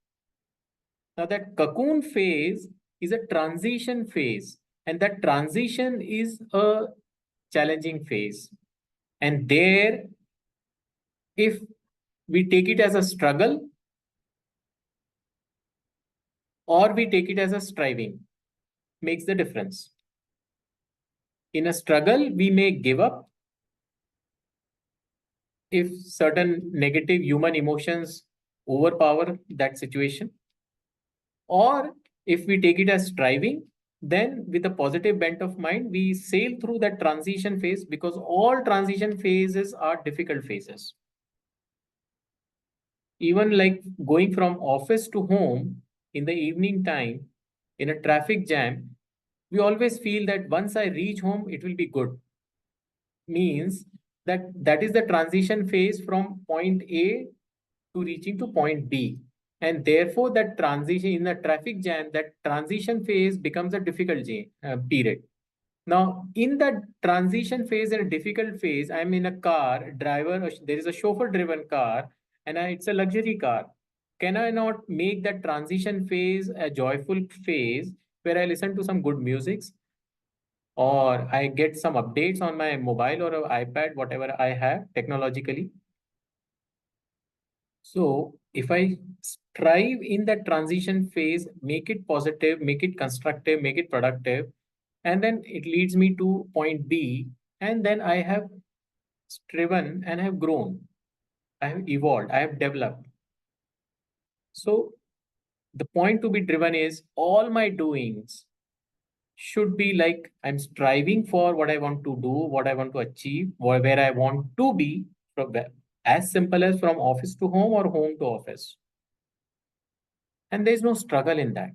Now that cocoon phase is a transition phase, and that transition is a challenging phase. And there, if we take it as a struggle or we take it as a striving, makes the difference. In a struggle, we may give up if certain negative human emotions overpower that situation. Or if we take it as striving, then with a positive bent of mind, we sail through that transition phase, because all transition phases are difficult phases. Even like going from office to home in the evening time in a traffic jam, we always feel that once I reach home, it will be good. Means that is the transition phase from point A to reaching to point B. And therefore, that transition in the traffic jam, that transition phase becomes a difficult period. Now, in that transition phase and a difficult phase, I'm in a car, driver, there is a chauffeur-driven car, and it's a luxury car. Can I not make that transition phase a joyful phase where I listen to some good music, or I get some updates on my mobile or iPad, whatever I have technologically? So if I strive in that transition phase, make it positive, make it constructive, make it productive, and then it leads me to point B, and then I have striven and have grown. I have evolved, I have developed. So the point to be driven is all my doings should be like I'm striving for what I want to do, what I want to achieve, where I want to be, from as simple as from office to home or home to office. And there's no struggle in that.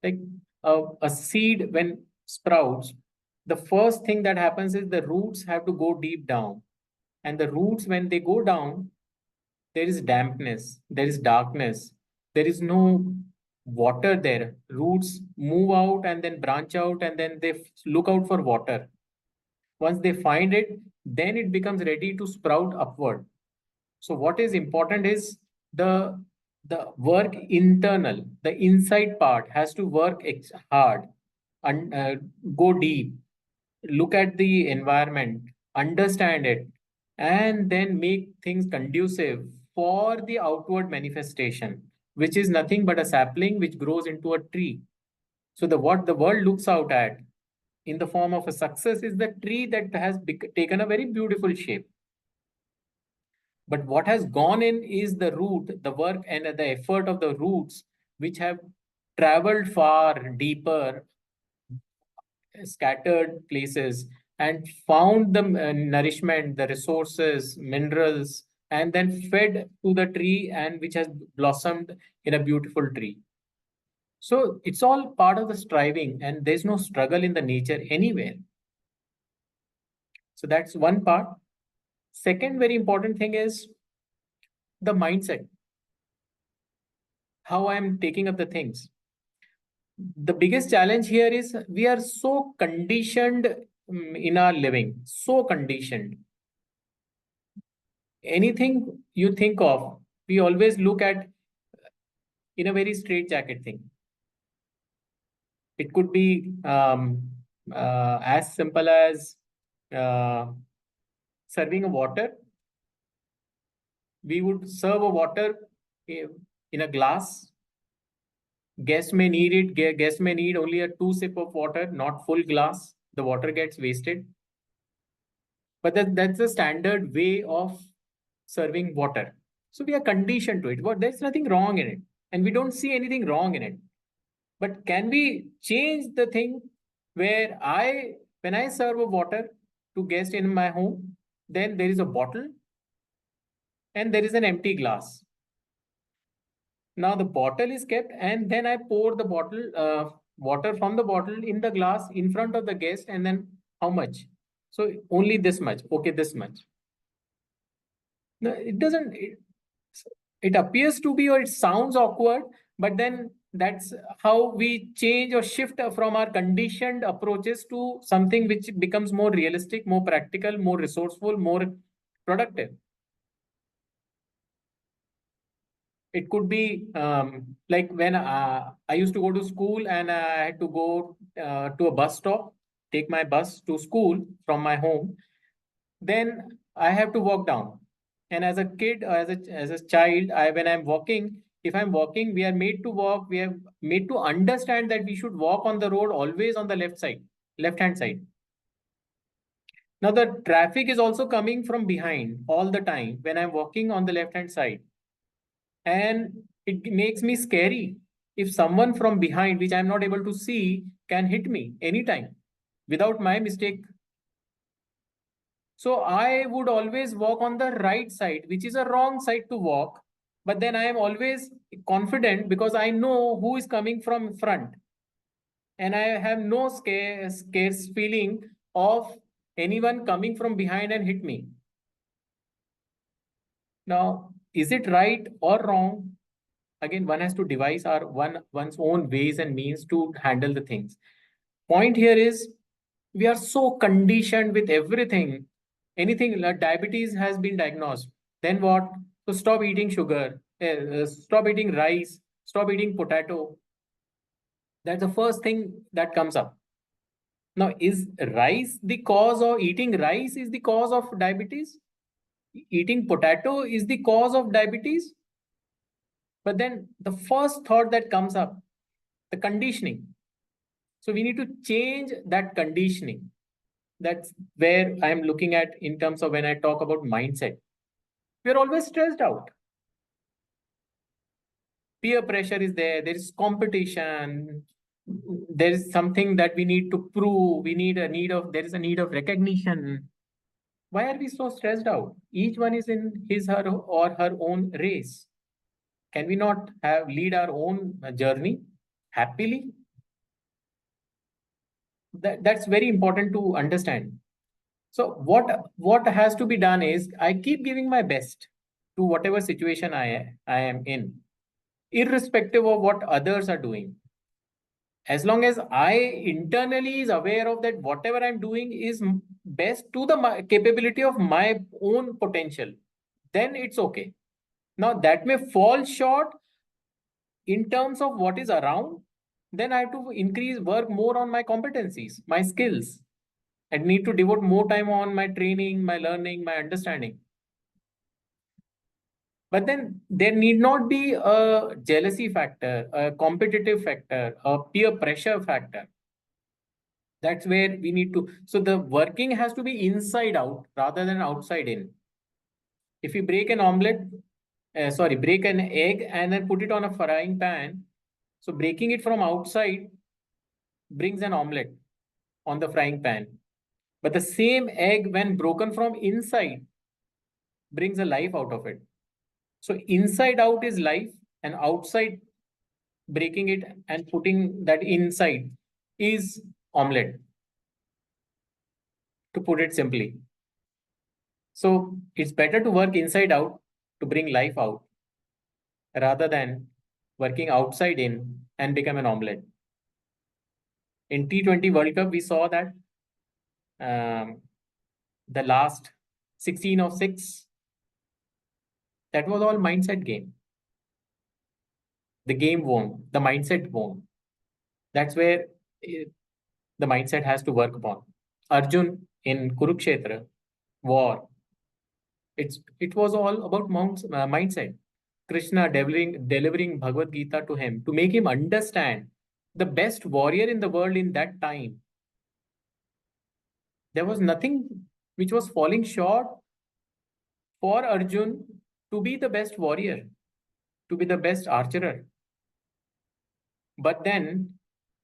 Like a seed when sprouts, the first thing that happens is the roots have to go deep down. And the roots, when they go down, there is dampness, there is darkness, there is no water there. Roots move out and then branch out and then they look out for water. Once they find it, then it becomes ready to sprout upward. So what is important is the work internal, the inside part has to work hard and go deep, look at the environment, understand it, and then make things conducive for the outward manifestation, which is nothing but a sapling which grows into a tree. So what the world looks out at in the form of a success is the tree that has taken a very beautiful shape. But what has gone in is the root, the work and the effort of the roots, which have traveled far deeper, scattered places, and found the nourishment, the resources, minerals, and then fed to the tree, and which has blossomed in a beautiful tree. So it's all part of the striving, and there's no struggle in the nature anywhere. So that's one part. Second very important thing is the mindset, how I'm taking up the things. The biggest challenge here is we are so conditioned in our living, so conditioned. Anything you think of, we always look at in a very straightjacket thing. It could be as simple as serving a water. We would serve a water in a glass. Guest may need it. Guest may need only a 2 sip of water, not full glass. The water gets wasted. But that's the standard way of serving water. So we are conditioned to it. But there's nothing wrong in it. And we don't see anything wrong in it. But can we change the thing where when I serve a water to guests in my home, then there is a bottle and there is an empty glass. Now the bottle is kept and then I pour the bottle, water from the bottle in the glass in front of the guest, and then how much? So only this much. Okay, this much. No, it doesn't. It appears to be, or it sounds awkward, but then that's how we change or shift from our conditioned approaches to something which becomes more realistic, more practical, more resourceful, more productive. It could be like when I used to go to school and I had to go to a bus stop, take my bus to school from my home. Then I have to walk down. And as a kid, as a child, when I'm walking, if I'm walking, we are made to walk. We are made to understand that we should walk on the road always on the left-hand side. Now the traffic is also coming from behind all the time when I'm walking on the left-hand side. And it makes me scary if someone from behind, which I'm not able to see, can hit me anytime without my mistake. So I would always walk on the right side, which is a wrong side to walk. But then I am always confident because I know who is coming from front. And I have no scarce feeling of anyone coming from behind and hit me. Now, is it right or wrong? Again, one has to devise one's own ways and means to handle the things. Point here is we are so conditioned with everything. Anything like diabetes has been diagnosed. Then what? So stop eating sugar, stop eating rice, stop eating potato. That's the first thing that comes up. Now, is rice the cause, or eating rice is the cause of diabetes? Eating potato is the cause of diabetes? But then the first thought that comes up, the conditioning. So we need to change that conditioning. That's where I'm looking at in terms of when I talk about mindset. We're always stressed out. Peer pressure is there. There is competition. There is something that we need to prove. There is a need of recognition. Why are we so stressed out? Each one is in his, her, or her own race. Can we not lead our own journey happily? That's very important to understand. So what has to be done is I keep giving my best to whatever situation I am in, irrespective of what others are doing. As long as I internally is aware of that whatever I'm doing is best to the capability of my own potential, then it's okay. Now that may fall short in terms of what is around, then I have to work more on my competencies, my skills, and need to devote more time on my training, my learning, my understanding. But then there need not be a jealousy factor, a competitive factor, a peer pressure factor. That's where we need to. So the working has to be inside out rather than outside in. If you break an break an egg and then put it on a frying pan, so breaking it from outside brings an omelette on the frying pan. But the same egg, when broken from inside, brings a life out of it. So inside out is life, and outside breaking it and putting that inside is omelette, to put it simply. So it's better to work inside out to bring life out rather than working outside in and become an omelette. In T20 World Cup, we saw that the last 16 of 6, that was all mindset game. The game won, the mindset won. That's where the mindset has to work upon. Arjun in Kurukshetra war, it was all about mindset. Krishna delivering Bhagavad Gita to him to make him understand the best warrior in the world in that time. There was nothing which was falling short for Arjun to be the best warrior, to be the best archer. But then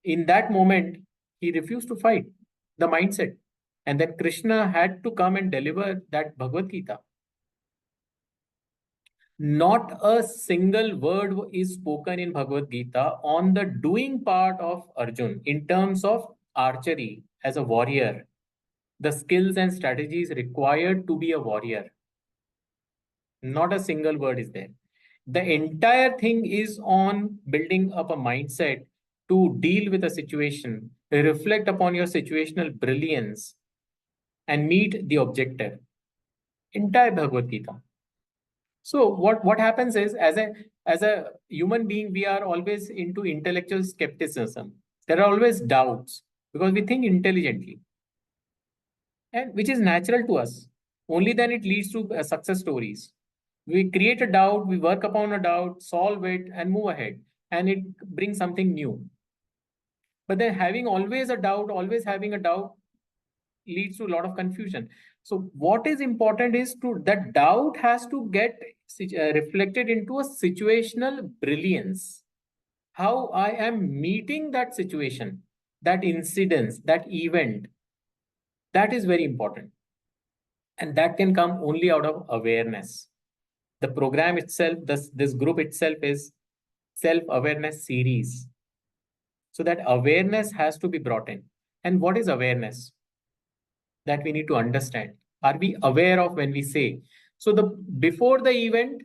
in that moment, he refused to fight the mindset. And then Krishna had to come and deliver that Bhagavad Gita. Not a single word is spoken in Bhagavad Gita on the doing part of Arjun in terms of archery as a warrior, the skills and strategies required to be a warrior. Not a single word is there. The entire thing is on building up a mindset to deal with a situation, reflect upon your situational brilliance, and meet the objective. Entire Bhagavad Gita. So what happens is, as a human being, we are always into intellectual skepticism. There are always doubts because we think intelligently, and which is natural to us. Only then it leads to success stories. We create a doubt, we work upon a doubt, solve it, and move ahead, and it brings something new. But then always having a doubt leads to a lot of confusion. So what is important is that doubt has to get reflected into a situational brilliance. How I am meeting that situation, that incidence, that event, that is very important. And that can come only out of awareness. The program itself, this group itself is self-awareness series. So that awareness has to be brought in. And what is awareness? That we need to understand. Are we aware of when we say? So before the event,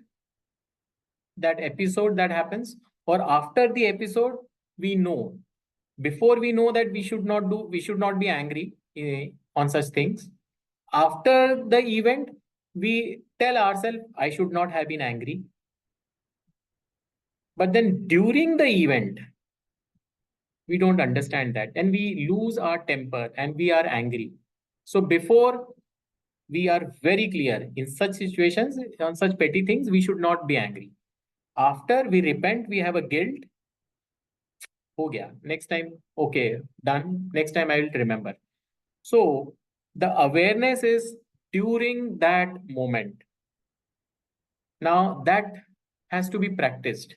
that episode that happens, or after the episode, we know. Before we know that we should not be angry on such things. After the event, we tell ourselves, I should not have been angry. But then during the event, we don't understand that, and we lose our temper and we are angry. So before, we are very clear in such situations, on such petty things, we should not be angry. After we repent, we have a guilt. Ho gaya. Next time, okay, done. Next time I will remember. So The awareness is during that moment. Now that has to be practiced.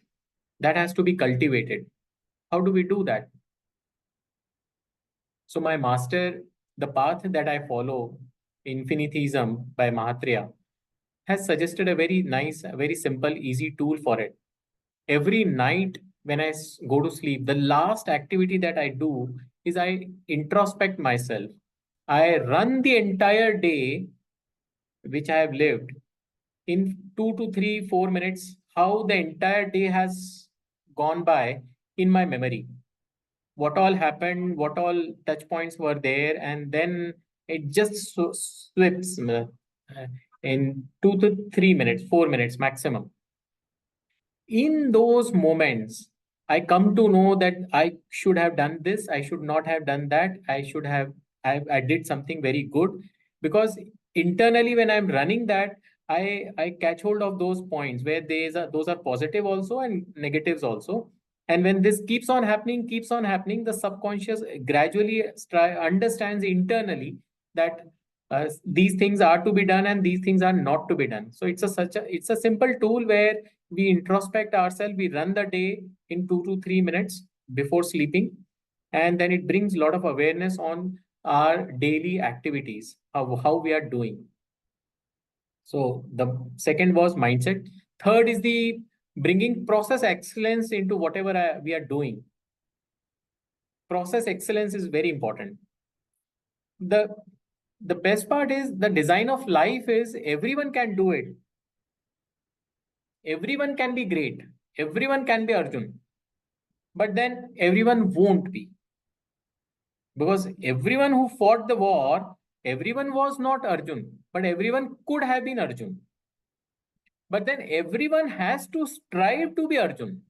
That has to be cultivated. How do we do that? So my master, the path that I follow, Infinitism by Mahatria, has suggested a very nice, very simple, easy tool for it. Every night when I go to sleep, the last activity that I do is I introspect myself. I run the entire day which I have lived in 2 to 3, 4 minutes, how the entire day has gone by in my memory. What all happened, what all touch points were there, and then it just slips in 2 to 3 minutes, 4 minutes maximum. In those moments, I come to know that I should have done this, I should not have done that, I did something very good, because internally when I'm running that, I catch hold of those points where those are positive also and negatives also. And when this keeps on happening, the subconscious gradually understands internally that these things are to be done and these things are not to be done. So it's a simple tool where we introspect ourselves, we run the day in 2 to 3 minutes before sleeping, and then it brings a lot of awareness on our daily activities, how we are doing. So the second was mindset. Third is the bringing process excellence into whatever we are doing. Process excellence is very important. The best part is the design of life is everyone can do it. Everyone can be great. Everyone can be Arjun. But then everyone won't be. Because everyone who fought the war, everyone was not Arjun, but everyone could have been Arjun. But then everyone has to strive to be Arjun.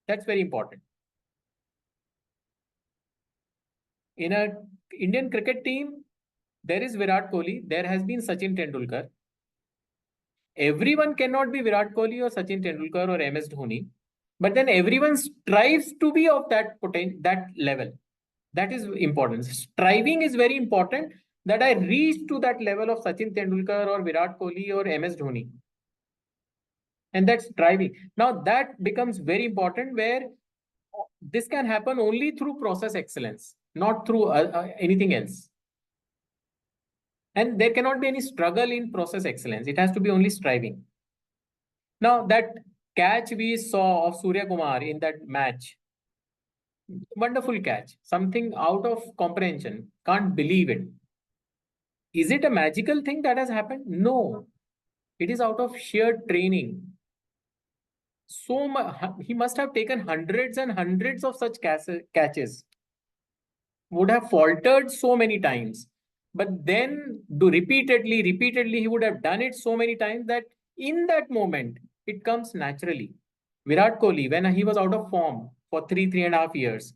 That's very important. In a Indian cricket team, there is Virat Kohli, there has been Sachin Tendulkar. Everyone cannot be Virat Kohli or Sachin Tendulkar or MS Dhoni, but then everyone strives to be of that that level. That is important. Striving is very important, that I reach to that level of Sachin Tendulkar or Virat Kohli or MS Dhoni. And that's striving. Now that becomes very important, where this can happen only through process excellence, not through anything else. And there cannot be any struggle in process excellence. It has to be only striving. Now that catch we saw of Surya Kumar in that match, wonderful catch, something out of comprehension, can't believe it. Is it a magical thing that has happened? No, it is out of sheer training. So he must have taken hundreds and hundreds of such catches, would have faltered so many times, but then repeatedly he would have done it so many times that in that moment it comes naturally. Virat Kohli, when he was out of form for 3.5 years,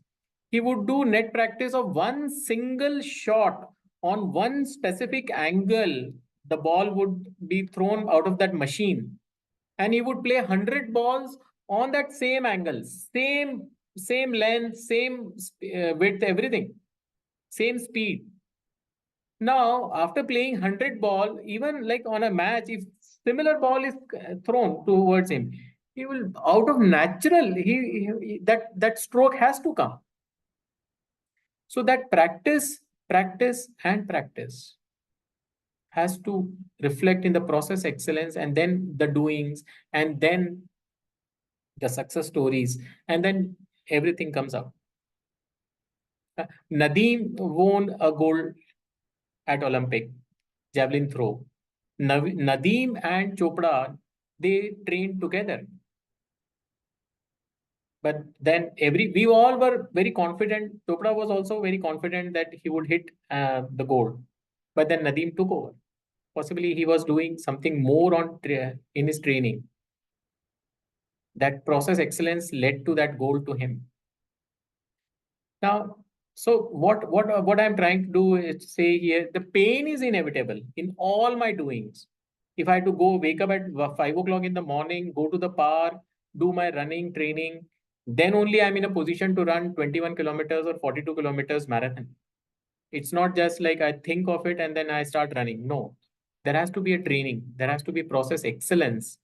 he would do net practice of one single shot on one specific angle. The ball would be thrown out of that machine, and he would play 100 balls on that same angle, same length, same width, everything, same speed. Now, after playing 100 ball, even like on a match, if similar ball is thrown towards him, he will, out of natural, that stroke has to come. So that practice has to reflect in the process excellence, and then the doings, and then the success stories, and then everything comes out. Nadeem won a gold at Olympic javelin throw. Nadeem and Chopra, they trained together. But then we all were very confident. Chopra was also very confident that he would hit the gold. But then Nadeem took over. Possibly he was doing something more in his training. That process excellence led to that goal to him. Now, so what I'm trying to do is say here, the pain is inevitable in all my doings. If I had to wake up at 5 o'clock in the morning, go to the park, do my running training, then only I'm in a position to run 21 kilometers or 42 kilometers marathon. It's not just like I think of it and then I start running. No, there has to be a training. There has to be process excellence.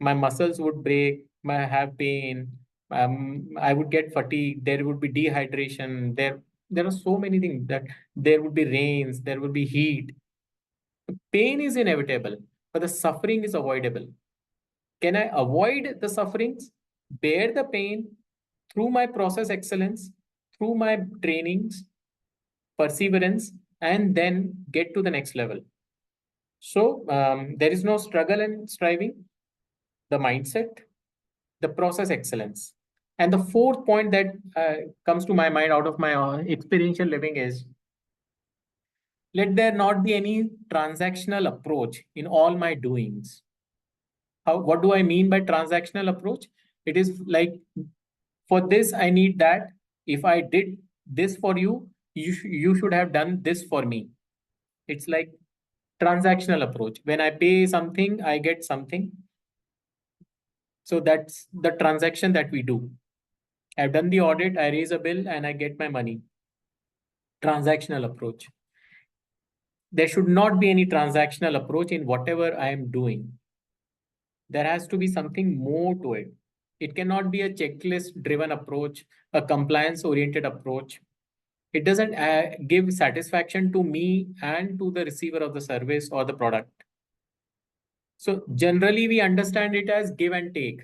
My muscles would break, I have pain, I would get fatigue, there would be dehydration, there are so many things, that there would be rains, there would be heat. Pain is inevitable, but the suffering is avoidable. Can I avoid the sufferings, bear the pain through my process excellence, through my trainings, perseverance, and then get to the next level? So there is no struggle and striving, the mindset, the process excellence. And the fourth point that comes to my mind out of my experiential living is, let there not be any transactional approach in all my doings. What do I mean by transactional approach? It is like, for this, I need that. If I did this for you, you should have done this for me. It's like transactional approach. When I pay something, I get something. So that's the transaction that we do. I've done the audit, I raise a bill, and I get my money. Transactional approach. There should not be any transactional approach in whatever I am doing. There has to be something more to it. It cannot be a checklist driven approach, a compliance oriented approach. It doesn't give satisfaction to me and to the receiver of the service or the product. So generally we understand it as give and take.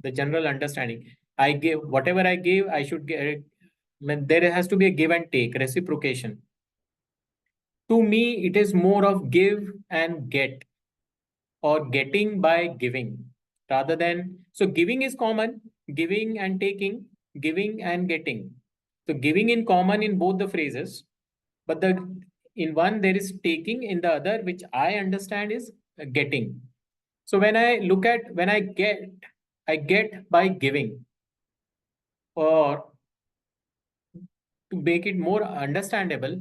The general understanding. I give whatever I give, I should get. There has to be a give and take, reciprocation. To me, it is more of give and get, or getting by giving, rather than. So giving is common, giving and taking, giving and getting. So giving in common in both the phrases, but in one there is taking, in the other, which I understand, is getting. So when I get by giving. Or to make it more understandable,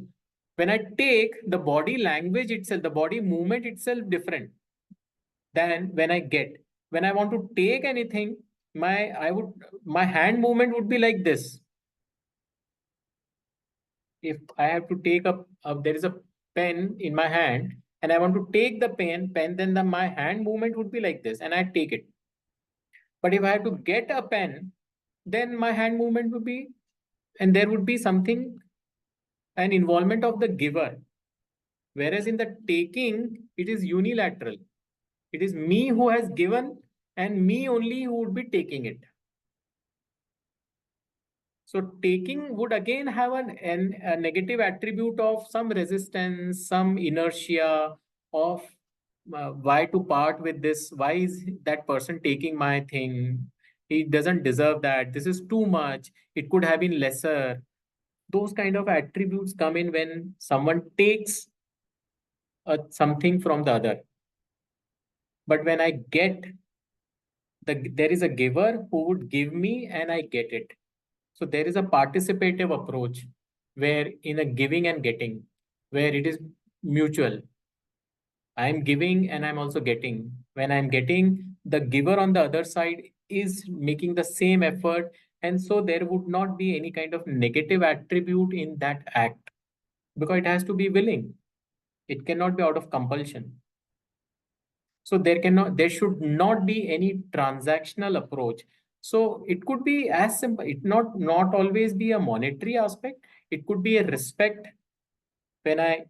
when I take, the body language itself, the body movement itself different than when I get. When I want to take anything, my hand movement would be like this. If I have to take there is a pen in my hand and I want to take the pen, then my hand movement would be like this and I take it. But if I have to get a pen, then my hand movement would be, and there would be something, an involvement of the giver. Whereas in the taking, it is unilateral. It is me who has given and me only who would be taking it. So taking would again have a negative attribute of some resistance, some inertia of why to part with this? Why is that person taking my thing? He doesn't deserve that. This is too much. It could have been lesser. Those kind of attributes come in when someone takes something from the other. But when I get, there is a giver who would give me and I get it. So there is a participative approach where in a giving and getting, where it is mutual. I'm giving and I'm also getting. When I'm getting, the giver on the other side is making the same effort. And so there would not be any kind of negative attribute in that act, because it has to be willing. It cannot be out of compulsion. So there should not be any transactional approach. So it could be as simple, it not always be a monetary aspect. It could be a respect. When I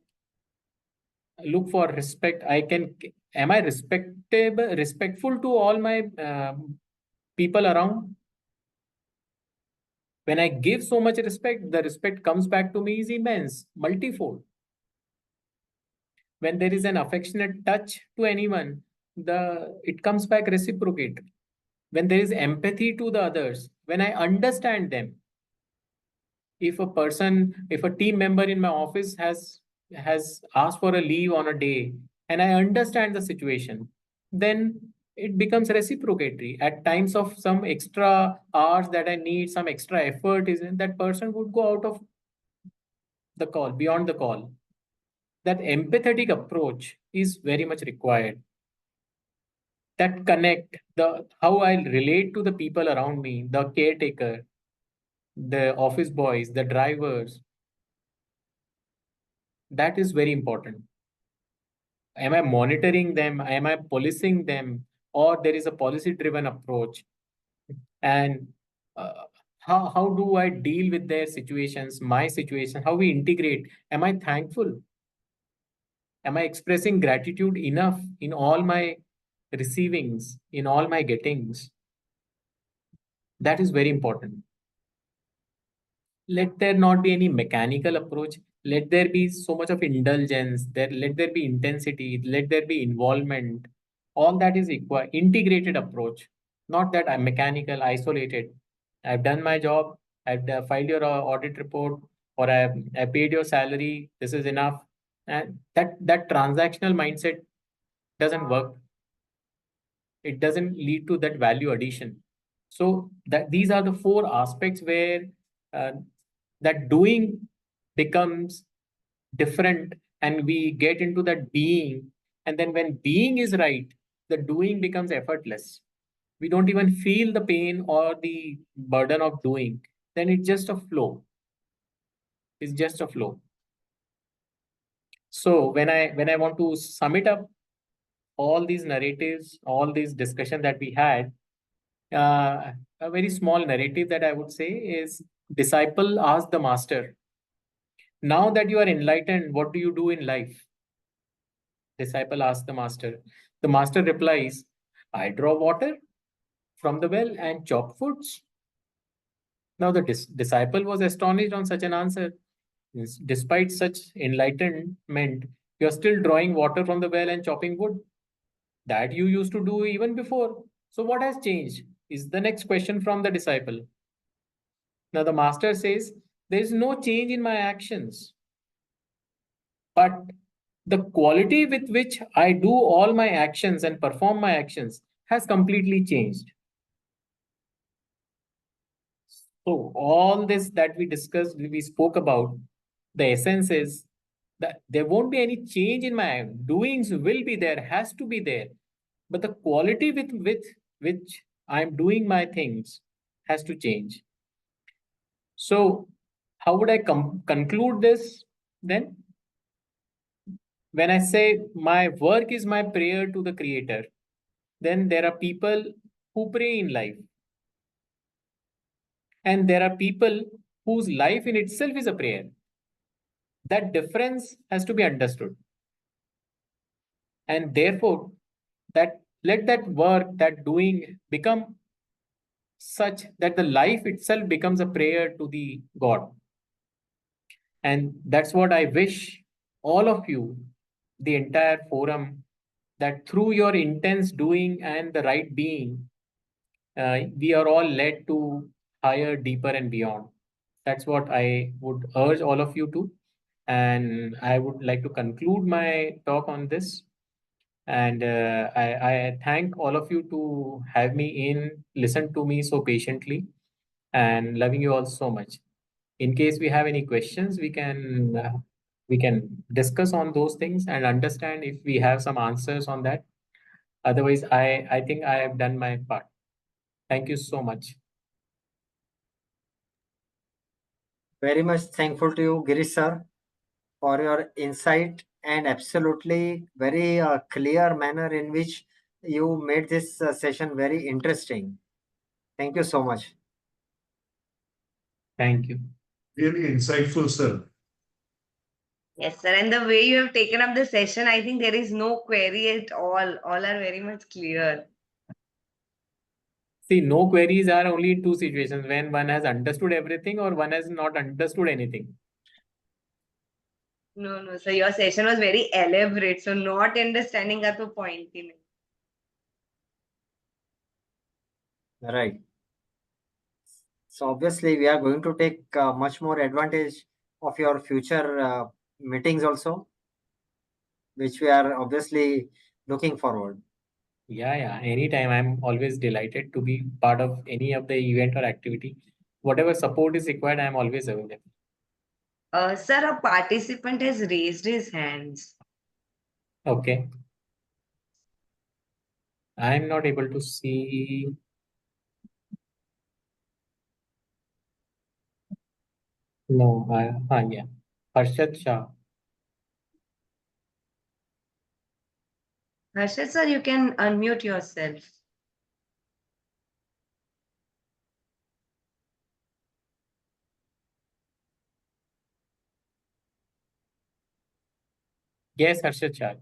look for respect, am I respectful to all my people around? When I give so much respect, the respect comes back to me is immense, multifold. When there is an affectionate touch to anyone, it comes back reciprocate. When there is empathy to the others, when I understand them. If a team member in my office has asked for a leave on a day and I understand the situation, then it becomes reciprocatory. At times of some extra hours that I need, some extra effort, that person would go out of the call, beyond the call. That empathetic approach is very much required. That connect, how I relate to the people around me, the caretaker, the office boys, the drivers, That is very important. Am I monitoring them? Am I policing them? Or there is a policy-driven approach? And how do I deal with their situations, my situation? How we integrate? Am I thankful? Am I expressing gratitude enough in all my receivings, in all my gettings? That is very important. Let there not be any mechanical approach. Let there be so much of indulgence. Let there be intensity. Let there be involvement. All that is equal, integrated approach. Not that I'm mechanical, isolated. I've done my job. I've filed your audit report, or I paid your salary. This is enough. And that transactional mindset doesn't work. It doesn't lead to that value addition. So that these are the four aspects where uh, that doing becomes different, and we get into that being. And then when being is right, the doing becomes effortless. We don't even feel the pain or the burden of doing. Then it's just a flow. It's just a flow. So when I want to sum it up, all these narratives, all these discussion that we had, a very small narrative that I would say is: disciple asked the master, "Now that you are enlightened, what do you do in life?" Disciple asks the master. The master replies, "I draw water from the well and chop foods." Now the disciple was astonished on such an answer. Despite such enlightenment, you are still drawing water from the well and chopping wood. That you used to do even before. So what has changed? Is the next question from the disciple. Now the master says, there is no change in my actions, but the quality with which I do all my actions and perform my actions has completely changed. So all this that we discussed, we spoke about, the essence is that there won't be any change in my doings. Will be there, has to be there, but the quality with which I'm doing my things has to change. So how would I conclude this then? When I say my work is my prayer to the Creator, then there are people who pray in life. And there are people whose life in itself is a prayer. That difference has to be understood. And therefore, that let that work, that doing become such that the life itself becomes a prayer to the God. And that's what I wish all of you, the entire forum, that through your intense doing and the right being, we are all led to higher, deeper, and beyond. That's what I would urge all of you to. And I would like to conclude my talk on this. And I thank all of you to have me in, listen to me so patiently, and loving you all so much. In case we have any questions, we can discuss on those things and understand if we have some answers on that. Otherwise, I think I have done my part. Thank you so much. Very much thankful to you, Girish sir, for your insight and absolutely very clear manner in which you made this session very interesting. Thank you so much. Thank you. Really insightful, sir. Yes, sir. And the way you have taken up the session, I think there is no query at all. All are very much clear. See, no queries are only in two situations: when one has understood everything or one has not understood anything. No, no. So your session was very elaborate. So not understanding at the point. Right. So obviously, we are going to take much more advantage of your future meetings also, which we are obviously looking forward. Yeah. Anytime. I'm always delighted to be part of any of the event or activity. Whatever support is required, I'm always available. Sir, a participant has raised his hands. Okay. I'm not able to see. No, yeah. Harshad Shah. Harshad sir, you can unmute yourself. Yes, Harshad Shah.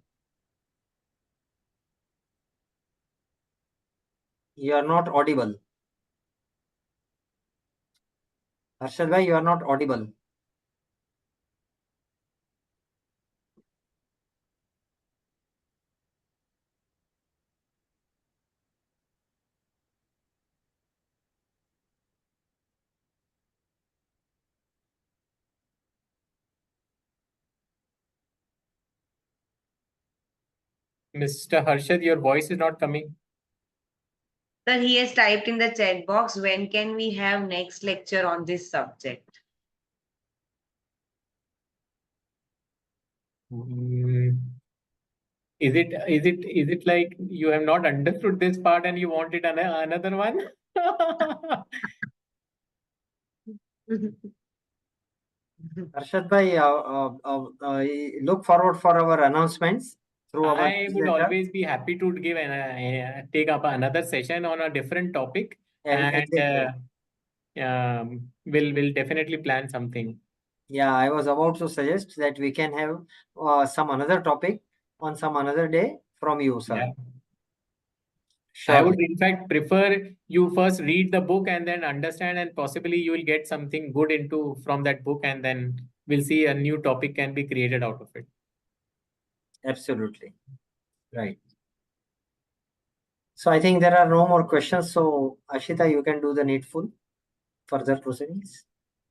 You are not audible. Harshad bhai, you are not audible. Mr. Harshad, your voice is not coming. Sir, he has typed in the chat box, when can we have next lecture on this subject? Is it like you have not understood this part and you wanted another one? Harshad bhai, look forward for our announcements through our I would newsletter. always be happy to give take up another session on a different topic, and Exactly. we'll definitely plan something. Yeah, I was about to suggest that we can have some another topic on some another day from you, sir. Yeah. I Surely. would in fact prefer you first read the book and then understand, and possibly you will get something good into from that book, and then we'll see a new topic can be created out of it. Absolutely. Right. So I think there are no more questions. So Ashita, you can do the needful further proceedings.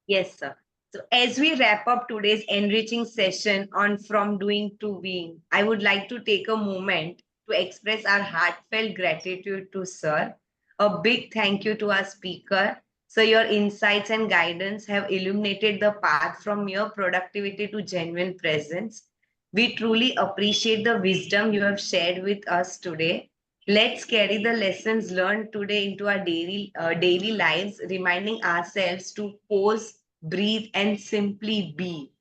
Yes, sir. So, as we wrap up today's enriching session on From Doing to Being, I would like to take a moment to express our heartfelt gratitude to Sir. A big thank you to our speaker. So, your insights and guidance have illuminated the path from mere productivity to genuine presence. We truly appreciate the wisdom you have shared with us today. Let's carry the lessons learned today into our daily lives, reminding ourselves to pause, breathe, and simply be.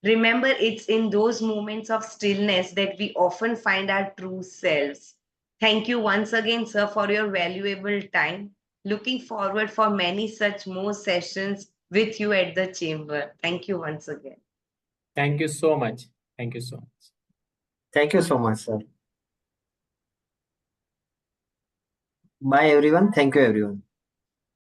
Remember, it's in those moments of stillness that we often find our true selves. Thank you once again, sir, for your valuable time. Looking forward for many such more sessions with you at the chamber. Thank you once again. Thank you so much. Thank you so much. Thank you so much, sir. Bye everyone. Thank you everyone.